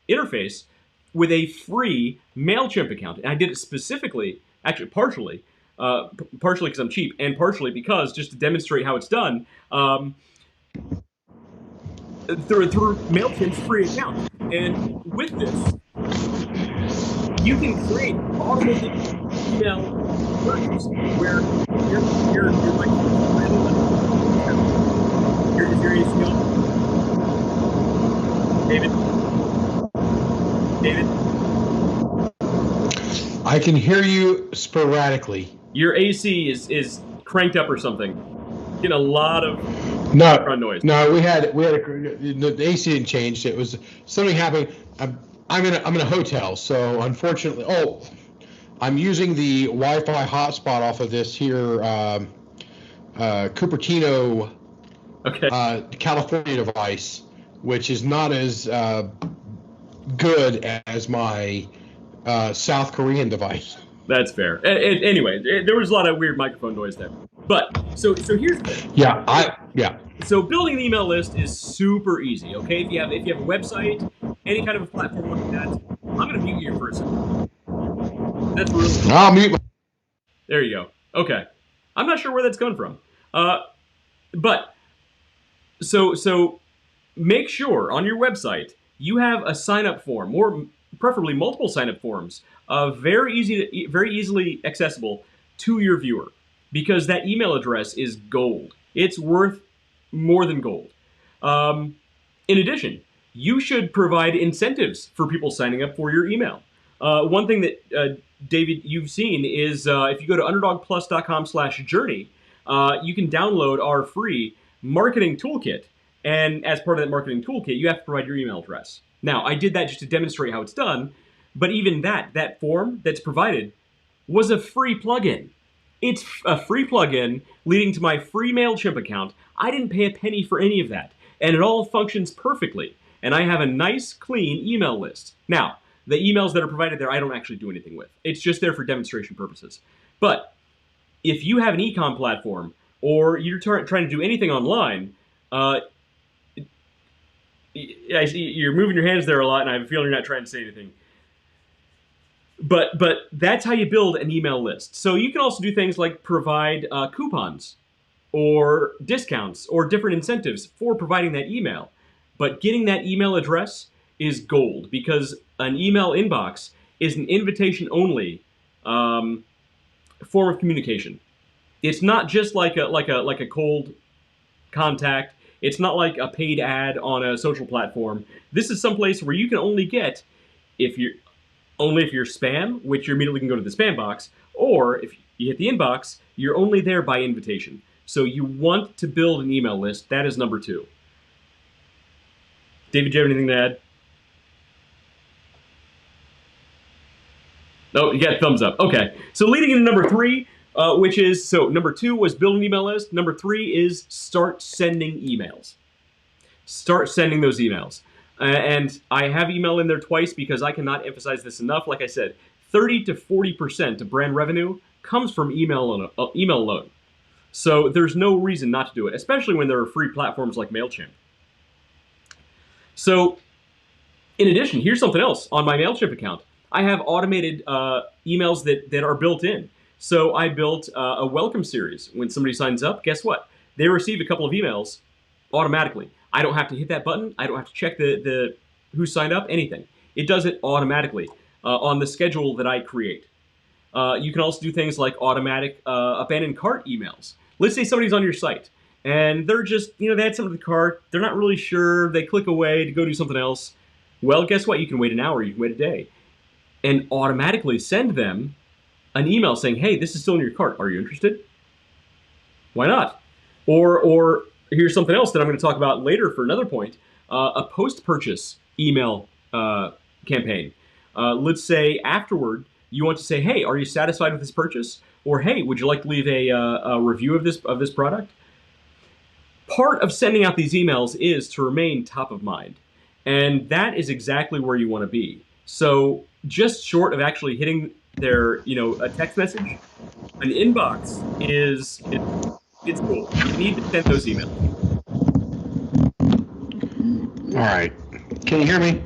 interface with a free MailChimp account. And I did it specifically, actually partially because I'm cheap, and partially because, just to demonstrate how it's done, through MailChimp's free account. And with this, you can create automated email workers where you're like, is your AC on? David? I can hear you sporadically. Your AC is cranked up or something. Getting a lot of No, background noise. no, the AC didn't change. It was something happened. I'm in a hotel, so unfortunately, I'm using the Wi-Fi hotspot off of this here Cupertino, California device, which is not as good as my South Korean device. That's fair. Anyway, there was a lot of weird microphone noise there. But so here's the thing. Yeah. So building an email list is super easy. Okay, if you have a website, any kind of a platform like that, I'm gonna mute you for a second. That's really cool. I'll mute. There you go. Okay, I'm not sure where that's coming from. But so make sure on your website you have a sign-up form, or preferably multiple sign-up forms, very easily accessible to your viewer, because that email address is gold. It's worth more than gold. In addition, you should provide incentives for people signing up for your email. One thing that, David, you've seen is if you go to underdogplus.com/journey, you can download our free marketing toolkit. And as part of that marketing toolkit, you have to provide your email address. Now, I did that just to demonstrate how it's done, but even that form that's provided was a free plugin. It's a free plugin leading to my free MailChimp account. I didn't pay a penny for any of that, and it all functions perfectly. And I have a nice, clean email list. Now, the emails that are provided there, I don't actually do anything with. It's just there for demonstration purposes. But if you have an e-com platform, or you're trying to do anything online, I see you're moving your hands there a lot, and I have a feeling you're not trying to say anything. But that's how you build an email list. So you can also do things like provide coupons or discounts or different incentives for providing that email. But getting that email address is gold, because an email inbox is an invitation-only form of communication. It's not just like a cold contact. It's not like a paid ad on a social platform. This is someplace where you can only get if you're spam, which you immediately can go to the spam box, or if you hit the inbox, you're only there by invitation. So you want to build an email list. That is number 2. David, do you have anything to add? No, you got a thumbs up. Okay. So leading into number 3, which is, so number 2 was build an email list. Number 3 is start sending emails. Start sending those emails. And I have email in there twice because I cannot emphasize this enough. Like I said, 30 to 40% of brand revenue comes from email alone. So there's no reason not to do it, especially when there are free platforms like MailChimp. So in addition, here's something else. On my MailChimp account, I have automated emails that are built in. So I built a welcome series. When somebody signs up, guess what? They receive a couple of emails automatically. I don't have to hit that button. I don't have to check the who signed up, anything. It does it automatically on the schedule that I create. You can also do things like automatic abandoned cart emails. Let's say somebody's on your site and they're just, they had something to the cart. They're not really sure. They click away to go do something else. Well, guess what? You can wait an hour. You can wait a day. And automatically send them an email saying, hey, this is still in your cart. Are you interested? Why not? Or here's something else that I'm going to talk about later for another point, a post-purchase email campaign. Let's say afterward, you want to say, hey, are you satisfied with this purchase? Or, hey, would you like to leave a review of this product? Part of sending out these emails is to remain top of mind. And that is exactly where you want to be. So just short of actually hitting their, a text message, an inbox it's cool. You need to send those emails. All right. Can you hear me?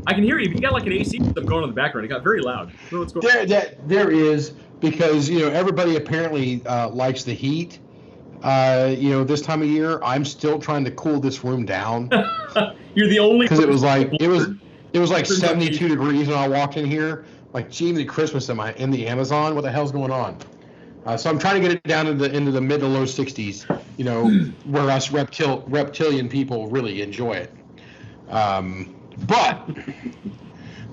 I can hear you, but you got like an AC stuff going on in the background. It got very loud. I don't know what's going on. There is, because everybody apparently likes the heat. This time of year, I'm still trying to cool this room down. You're the only. Because it was like It was like 72 degrees when I walked in here. Like, gee, the Christmas in the Amazon. What the hell's going on? So I'm trying to get it down into the mid to low 60s. You know, where us reptilian people really enjoy it. But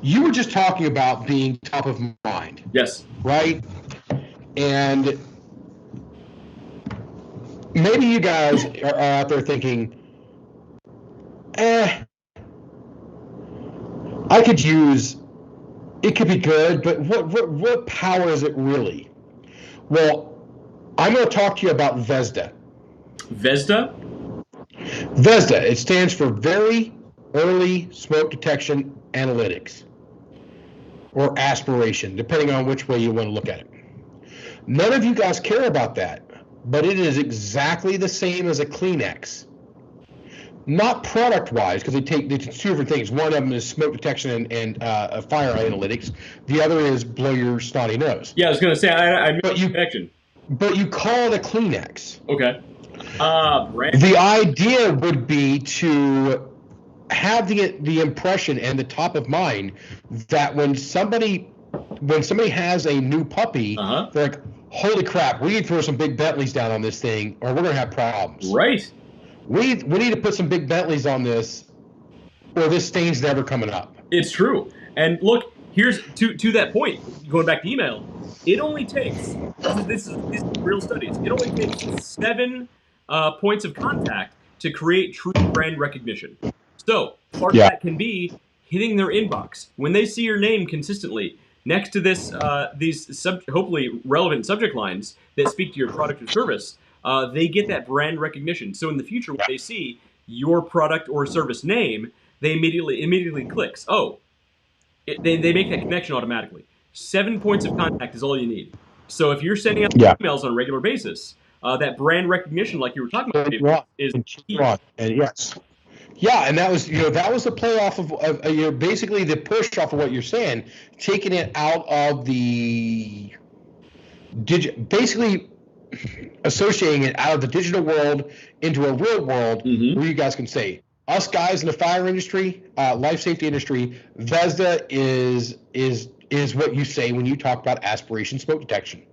you were just talking about being top of mind. Yes. Right? And maybe you guys are out there thinking, I could use, it could be good, but what power is it really? Well, I'm going to talk to you about VESDA. VESDA? VESDA, it stands for Very Early Smoke Detection Analytics, or aspiration, depending on which way you want to look at it. None of you guys care about that, but it is exactly the same as a Kleenex. Not product-wise, because they do two different things. One of them is smoke detection and fire analytics. The other is blow your snotty nose. Yeah, I was going to say, I made a connection. But you call it a Kleenex. Okay. The idea would be to have the impression and the top of mind that when somebody has a new puppy, they're like, holy crap, we need to throw some big Bentleys down on this thing or we're going to have problems. Right. We need to put some big Bentleys on this or this stain's never coming up. It's true. And look, here's to that point, going back to email, it only takes, this is real studies, it only takes 7 points of contact to create true brand recognition. So part of that can be hitting their inbox. When they see your name consistently next to these hopefully relevant subject lines that speak to your product or service, they get that brand recognition. So in the future, when they see your product or service name, they immediately clicks. Oh, they make that connection automatically. 7 points of contact is all you need. So if you're sending out emails on a regular basis, that brand recognition, like you were talking about, is key. And yes. Yeah, and that was the play off of basically the push off of what you're saying, taking it out of the basically associating it out of the digital world into a real world where you guys can say, us guys in the fire industry, life safety industry, VESDA is what you say when you talk about aspiration smoke detection.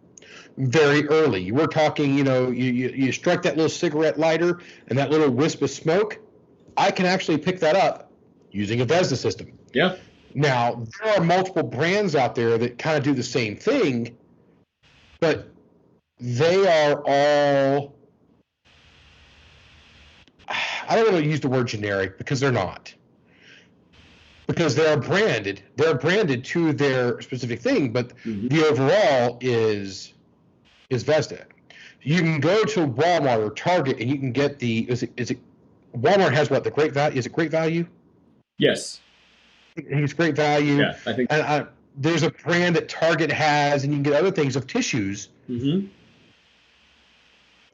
Very early. We're talking, you strike that little cigarette lighter and that little wisp of smoke. I can actually pick that up using a VESDA system. Yeah. Now, there are multiple brands out there that kind of do the same thing, but they are all, I don't want to use the word generic because they're not. Because they are branded. They're branded to their specific thing, but the overall is VESDA. You can go to Walmart or Target and you can get is it Walmart has what, the great value? Is it great value? Yes. I think it's great value. Yeah, I think. And there's a brand that Target has, and you can get other things of tissues. But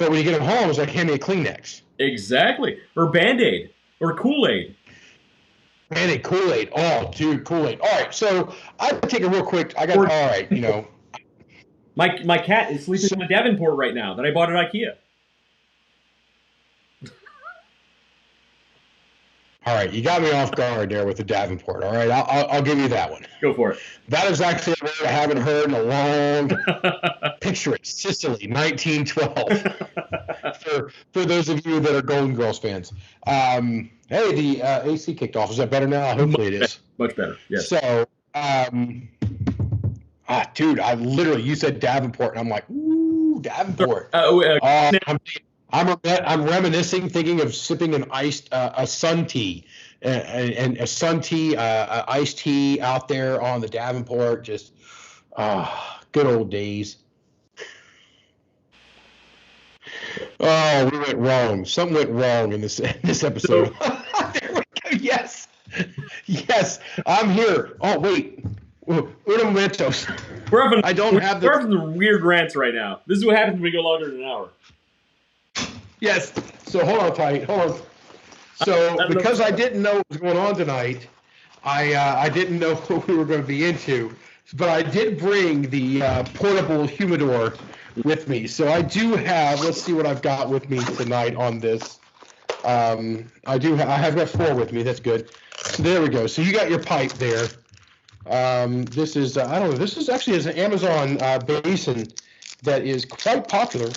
when you get them home, it's like, hand me a Kleenex. Exactly. Or Band-Aid. Or Kool-Aid. Band-Aid, Kool-Aid. Oh, dude, Kool-Aid. All right, so I gotta take it real quick. My cat is sleeping on a Davenport right now that I bought at IKEA. All right, you got me off guard there with the Davenport. All right, I'll give you that one. Go for it. That is actually a word I haven't heard in a long. Picture it, Sicily, 1912. for those of you that are Golden Girls fans. Hey, the AC kicked off. Is that better now? Hopefully it is. Much better. Yes. So, dude, you said Davenport, and I'm like, ooh, Davenport. I'm reminiscing, thinking of sipping an iced a sun tea, and a sun tea, iced tea out there on the Davenport. Just good old days. Oh, we went wrong. Something went wrong in this episode. There we go. Yes, I'm here. Oh wait, uno momentos. We're having the weird rants right now. This is what happens when we go longer than an hour. Yes. So hold on tight. So because I didn't know what was going on tonight, I didn't know what we were going to be into, but I did bring the portable humidor with me. So I do have. Let's see what I've got with me tonight on this. I have got 4 with me. That's good. So there we go. So you got your pipe there. This is I don't know. This is actually an Amazon basin that is quite popular.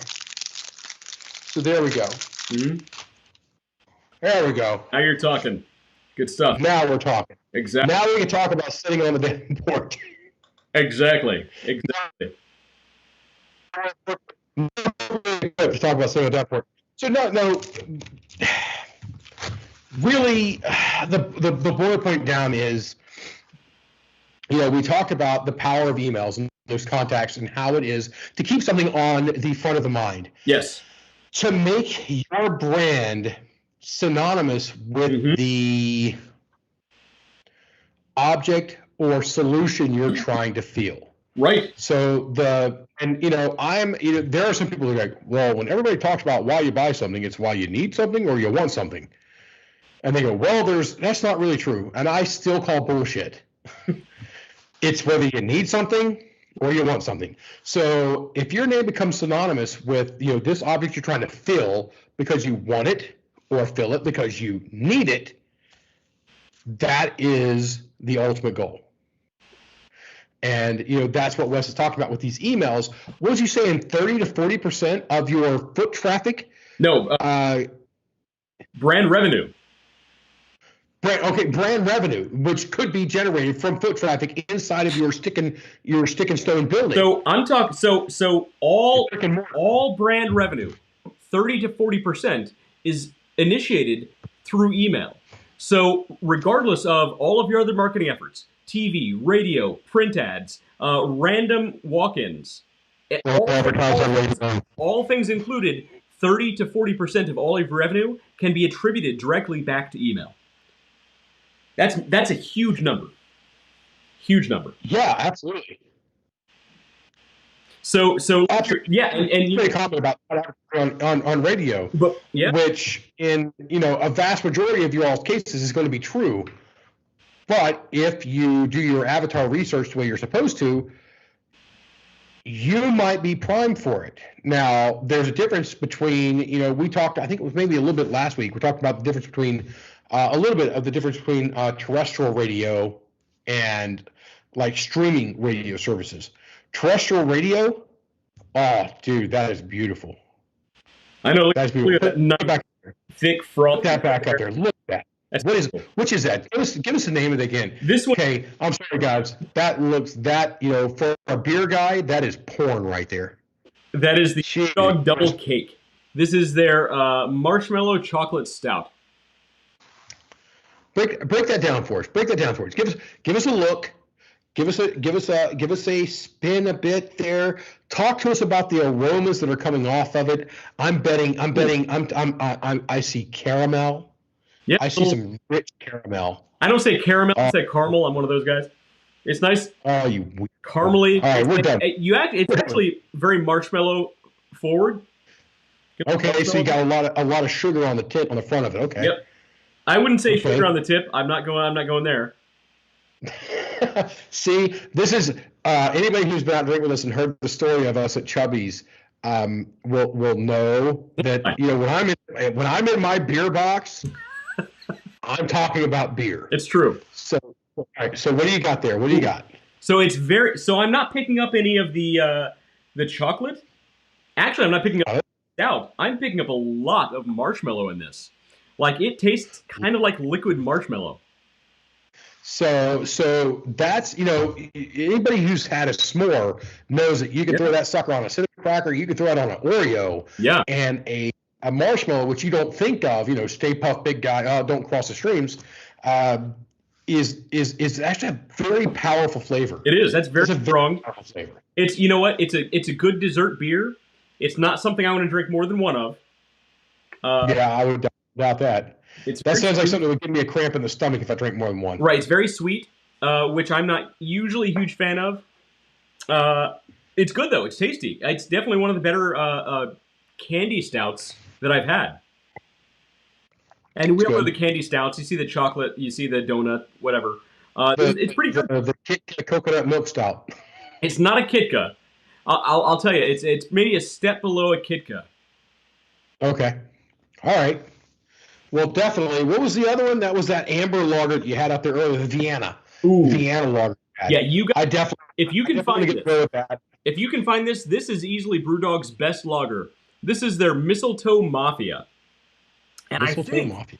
So there we go. Mm-hmm. There we go. Now you're talking. Good stuff. Now we're talking. Exactly. Now we can talk about sitting on the damn porch. Exactly. To talk about sitting on the damn porch. So no. Really, the bullet point down is, we talked about the power of emails and those contacts and how it is to keep something on the front of the mind. Yes. To make your brand synonymous with the object or solution you're trying to feel. Right. So there are some people who are like, well, when everybody talks about why you buy something, it's why you need something or you want something. And they go, well, that's not really true. And I still call bullshit. It's whether you need something or you want something. So if your name becomes synonymous with, this object you're trying to fill because you want it or fill it because you need it, that is the ultimate goal. And, that's what Wes is talking about with these emails. What was you saying, 30 to 40% of your foot traffic? No. Brand revenue. Brand revenue, which could be generated from foot traffic inside of your stick and stone building. So I'm talking. So all brand revenue, 30 to 40% is initiated through email. So regardless of all of your other marketing efforts, TV, radio, print ads, random walk-ins, all things included, 30 to 40% of all of your revenue can be attributed directly back to email. That's a huge number. Huge number. Yeah, absolutely. So yeah, and very common about on radio, but yeah, which in a vast majority of your all's cases is going to be true. But if you do your avatar research the way you're supposed to, you might be primed for it. Now, there's a difference between, we talked, I think it was maybe a little bit last week, we talked about the difference between a little bit of the difference between terrestrial radio and like streaming radio services. Terrestrial radio, oh, dude, that is beautiful. I know. That's beautiful. Look at that thick front. Put that back up there. Look at that. Which is that? Give us the name of it again. This one. Okay, I'm sorry, guys. That looks for a beer guy, that is porn right there. That is the Underdog Double Cake. This is their marshmallow chocolate stout. Break that down for us. Give us a look. Give us a spin a bit there. Talk to us about the aromas that are coming off of it. I see caramel. Yeah, I see some rich caramel. I don't say caramel. I say caramel. I'm one of those guys. It's nice. Oh, you caramely. All right, we're done. It's actually very marshmallow forward. Okay, so you got a lot of sugar on the tip on the front of it. Okay. Yep. I wouldn't say sugar on the tip. I'm not going there. See, this is anybody who's been out drinking with us and heard the story of us at Chubby's will know that when I'm in my beer box, I'm talking about beer. It's true. So, all right, so what do you got there? What do you got? So I'm not picking up any of the chocolate. Actually, I'm not picking up stout. I'm picking up a lot of marshmallow in this. Like, it tastes kind of like liquid marshmallow. So that's, anybody who's had a s'more knows that you can throw that sucker on a cinnamon cracker, you can throw it on an Oreo, and a marshmallow, which you don't think of, Stay Puft Big Guy, don't cross the streams, is actually a very powerful flavor. It is. That's very strong. Powerful flavor. It's, you know what? It's a good dessert beer. It's not something I want to drink more than one of. Yeah, I would doubt that. That sounds like sweet. something that would give me a cramp in the stomach if I drink more than one. Right. It's very sweet, which I'm not usually a huge fan of. It's good, though. It's tasty. It's definitely one of the better candy stouts that I've had. And we all know the candy stouts. You see the chocolate, you see the donut, whatever. It's pretty good. The Kitka coconut milk stout. It's not a Kitka. I'll tell you, it's maybe a step below a Kitka. Okay. All right. Well, definitely. What was the other one? That was that amber lager that you had out there earlier, the Vienna. Ooh. Vienna lager. Yeah, you guys. I definitely. If you can find get this, with that. if you can find this is easily BrewDog's best lager. This is their Mistletoe Mafia, and Mistletoe I think Mafia.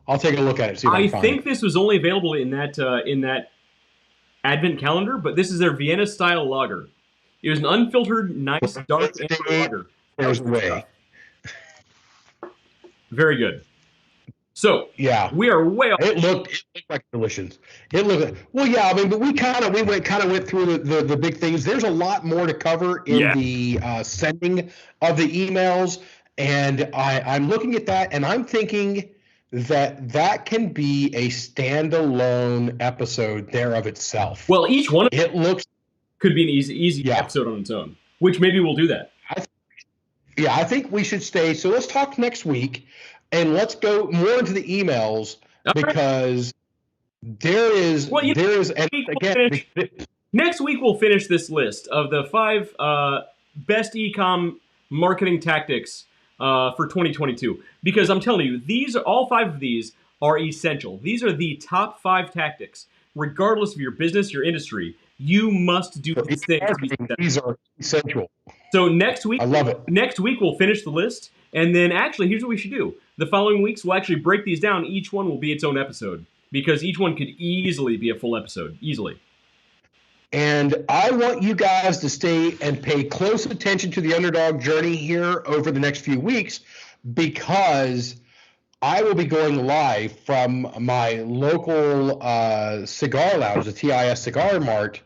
I'll take a look at it. See if I I can find think it. this was only available in that Advent calendar, but this is their Vienna style lager. It was an unfiltered, nice dark amber lager. There's a way. Very good. So Yeah, we are way off. it looked like delicious. It looked well, yeah. I mean, but we went through the big things. There's a lot more to cover in the sending of the emails, and I'm looking at that, and I'm thinking that can be a standalone episode there of itself. Well, each one of It looks. could be an easy episode on its own, which maybe we'll do that. I think we should stay. So let's talk next week, and let's go more into the emails because there is and again. Next week we'll finish this list of the 5 best e-com marketing tactics for 2022. Because I'm telling you, all 5 of these are essential. These are the top 5 tactics, regardless of your business, your industry. You must do these things to be successful. These are essential. So next week, I love it. Next week we'll finish the list, and then actually, here's what we should do. The following weeks we'll actually break these down. Each one will be its own episode because each one could easily be a full episode, easily. And I want you guys to stay and pay close attention to the Underdog Journey here over the next few weeks because I will be going live from my local cigar lounge, the TIS Cigar Mart,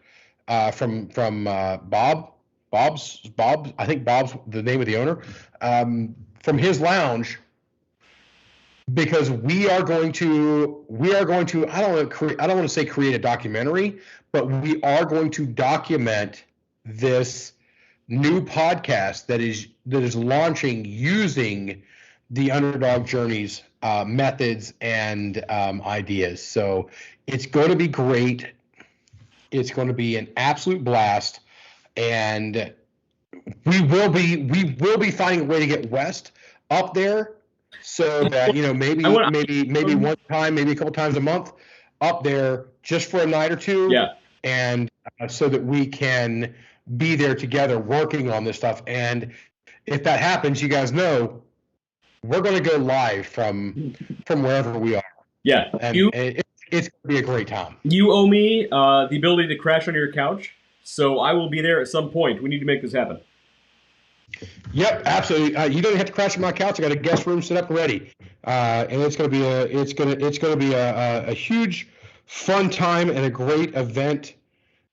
from Bob's. I think Bob's the name of the owner. From his lounge, because we are going to. I don't want to say create a documentary, but we are going to document this new podcast that is launching using the Underdog Journey's methods and ideas. So it's going to be great. It's going to be an absolute blast, and we will be finding a way to get West up there so that maybe one time, maybe a couple times a month up there just for a night or two. Yeah. And so that we can be there together working on this stuff. And if that happens, you guys know we're going to go live from wherever we are. Yeah. And it's going to be a great time. You owe me the ability to crash on your couch, so I will be there at some point. We need to make this happen. Yep, absolutely. You don't have to crash on my couch. I got a guest room set up ready, and it's going to be a huge, fun time and a great event.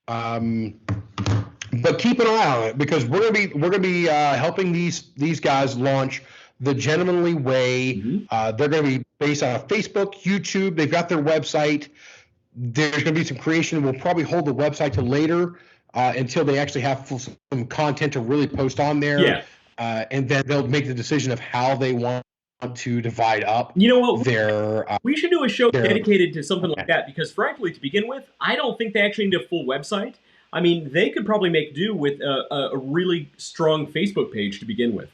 But keep an eye on it because we're gonna be helping these guys launch the Gentlemanly Way. Mm-hmm. They're going to be based on Facebook, YouTube. They've got their website. There's going to be some creation. We'll probably hold the website to later until they actually have some content to really post on there. Yeah. And then they'll make the decision of how they want to divide up. You know what? Their we should do a show dedicated to something like that because, frankly, to begin with, I don't think they actually need a full website. I mean, they could probably make do with a really strong Facebook page to begin with.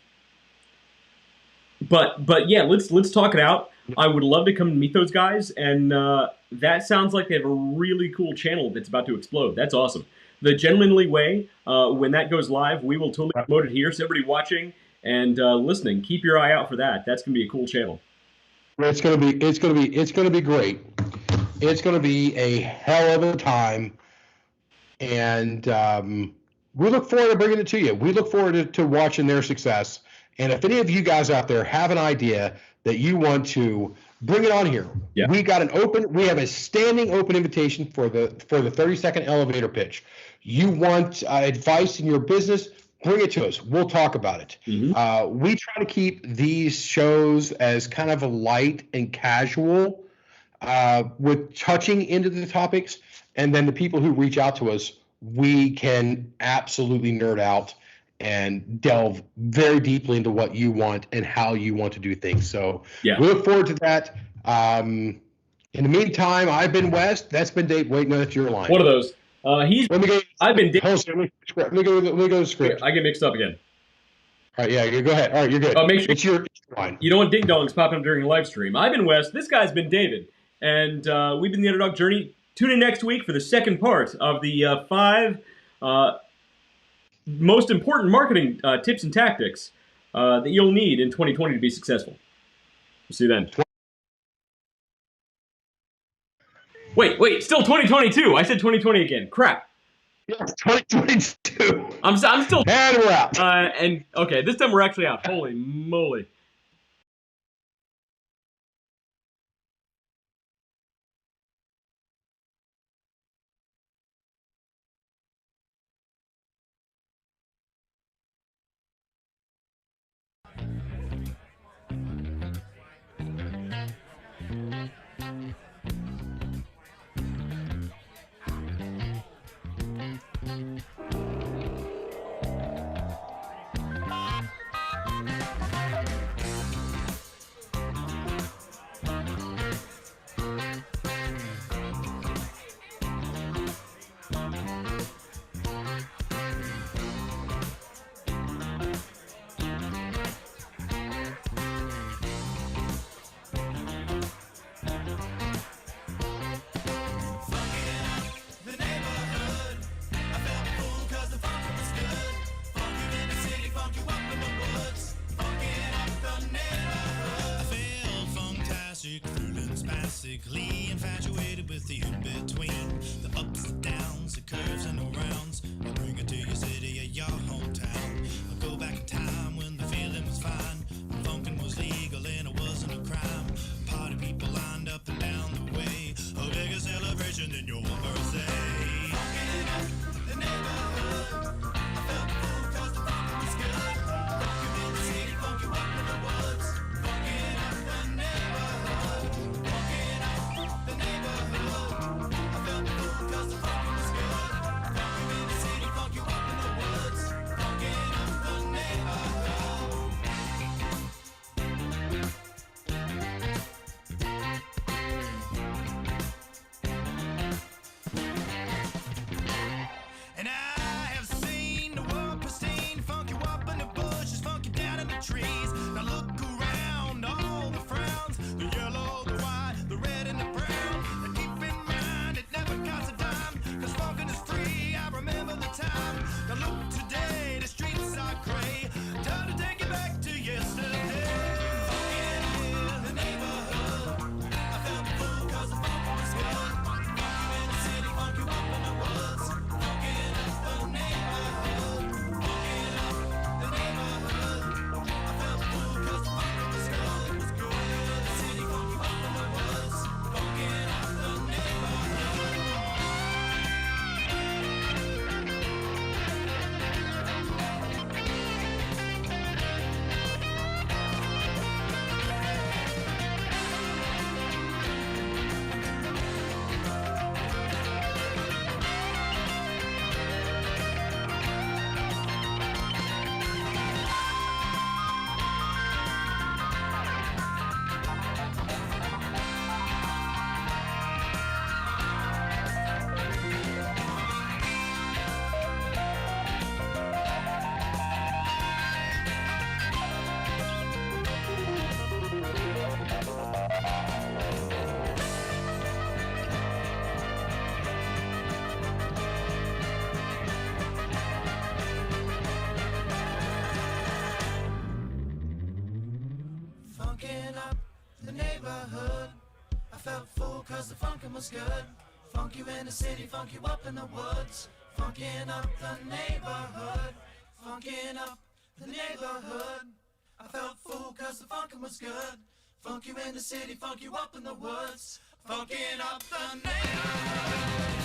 But yeah, let's talk it out. I would love to come and meet those guys, and that sounds like they have a really cool channel that's about to explode. That's awesome. The Gentlemanly Way, when that goes live, we will totally promote it here. So everybody watching and listening, keep your eye out for that. That's gonna be a cool channel. It's gonna be great. It's gonna be a hell of a time, and we look forward to bringing it to you. We look forward to watching their success. And if any of you guys out there have an idea that you want to bring it on here, we have a standing open invitation for the 30-second elevator pitch. You want advice in your business, bring it to us. We'll talk about it. Mm-hmm. We try to keep these shows as kind of a light and casual with touching into the topics. And then the people who reach out to us, we can absolutely nerd out and delve very deeply into what you want and how you want to do things. So we look forward to that. In the meantime, I've been West. That's been Dave. Wait, no, that's your line. One of those. I've been Dave. Let me go to the script. I get mixed up again. All right, yeah, go ahead. All right, you're good. Make sure it's your line. you don't want ding dongs popping up during a live stream. I've been Wes. This guy's been David, and we've been the Underdog Journey. Tune in next week for the second part of the 5 most important marketing tips and tactics that you'll need in 2020 to be successful. We'll see you then. Wait, still 2022. I said 2020 again. Crap. Yeah, 2022. I'm still. And we're out. And okay, this time we're actually out. Holy moly. Basically infatuated with the in-between, the ups and downs, the curves and the rounds. I bring it to your city or your hometown. I go back in time when the feeling was fine, when funkin' was legal and it wasn't a crime. Party people lined up and down the way, a bigger celebration than your birthday. Funkin' up the neighborhood, I felt the fool 'cause the funkin' was good. Funkin' in the city, funkin' up in the woods. Funkin' up the neighborhood. The neighborhood, I felt the food 'cause the funkin' was good. Funkin' in the city, funk you up in the woods. Funkin' up the neighborhood. And I have seen the world pristine, funk you up in the bushes, funk you down in the trees. Now look around, all the frowns, the yellow, the white, the red and the brown. And keep in mind, it never costs a dime, 'cause funkin' is free, I remember the time. Now look today, the streets are gray, time to take it back to yesterday. Funkin' in the neighborhood, I felt the fool 'cause the funkin' was good. Funk you in the city, funk you up in the woods. Funkin' up the neighborhood, funkin' up the neighborhood. I felt the fool 'cause the funkin' was good. It was good in the city, funk you up in the woods. Funkin' up the neighborhood. Funkin' up the neighborhood, I felt full 'cause the funkin' was good. Funk you in the city, funk you up in the woods. Funkin' up the neighborhood, funkin' up the neighborhood. I felt full 'cause the funkin' was good. Funk you in the city, funk you up in the woods. Funkin' up the neighborhood.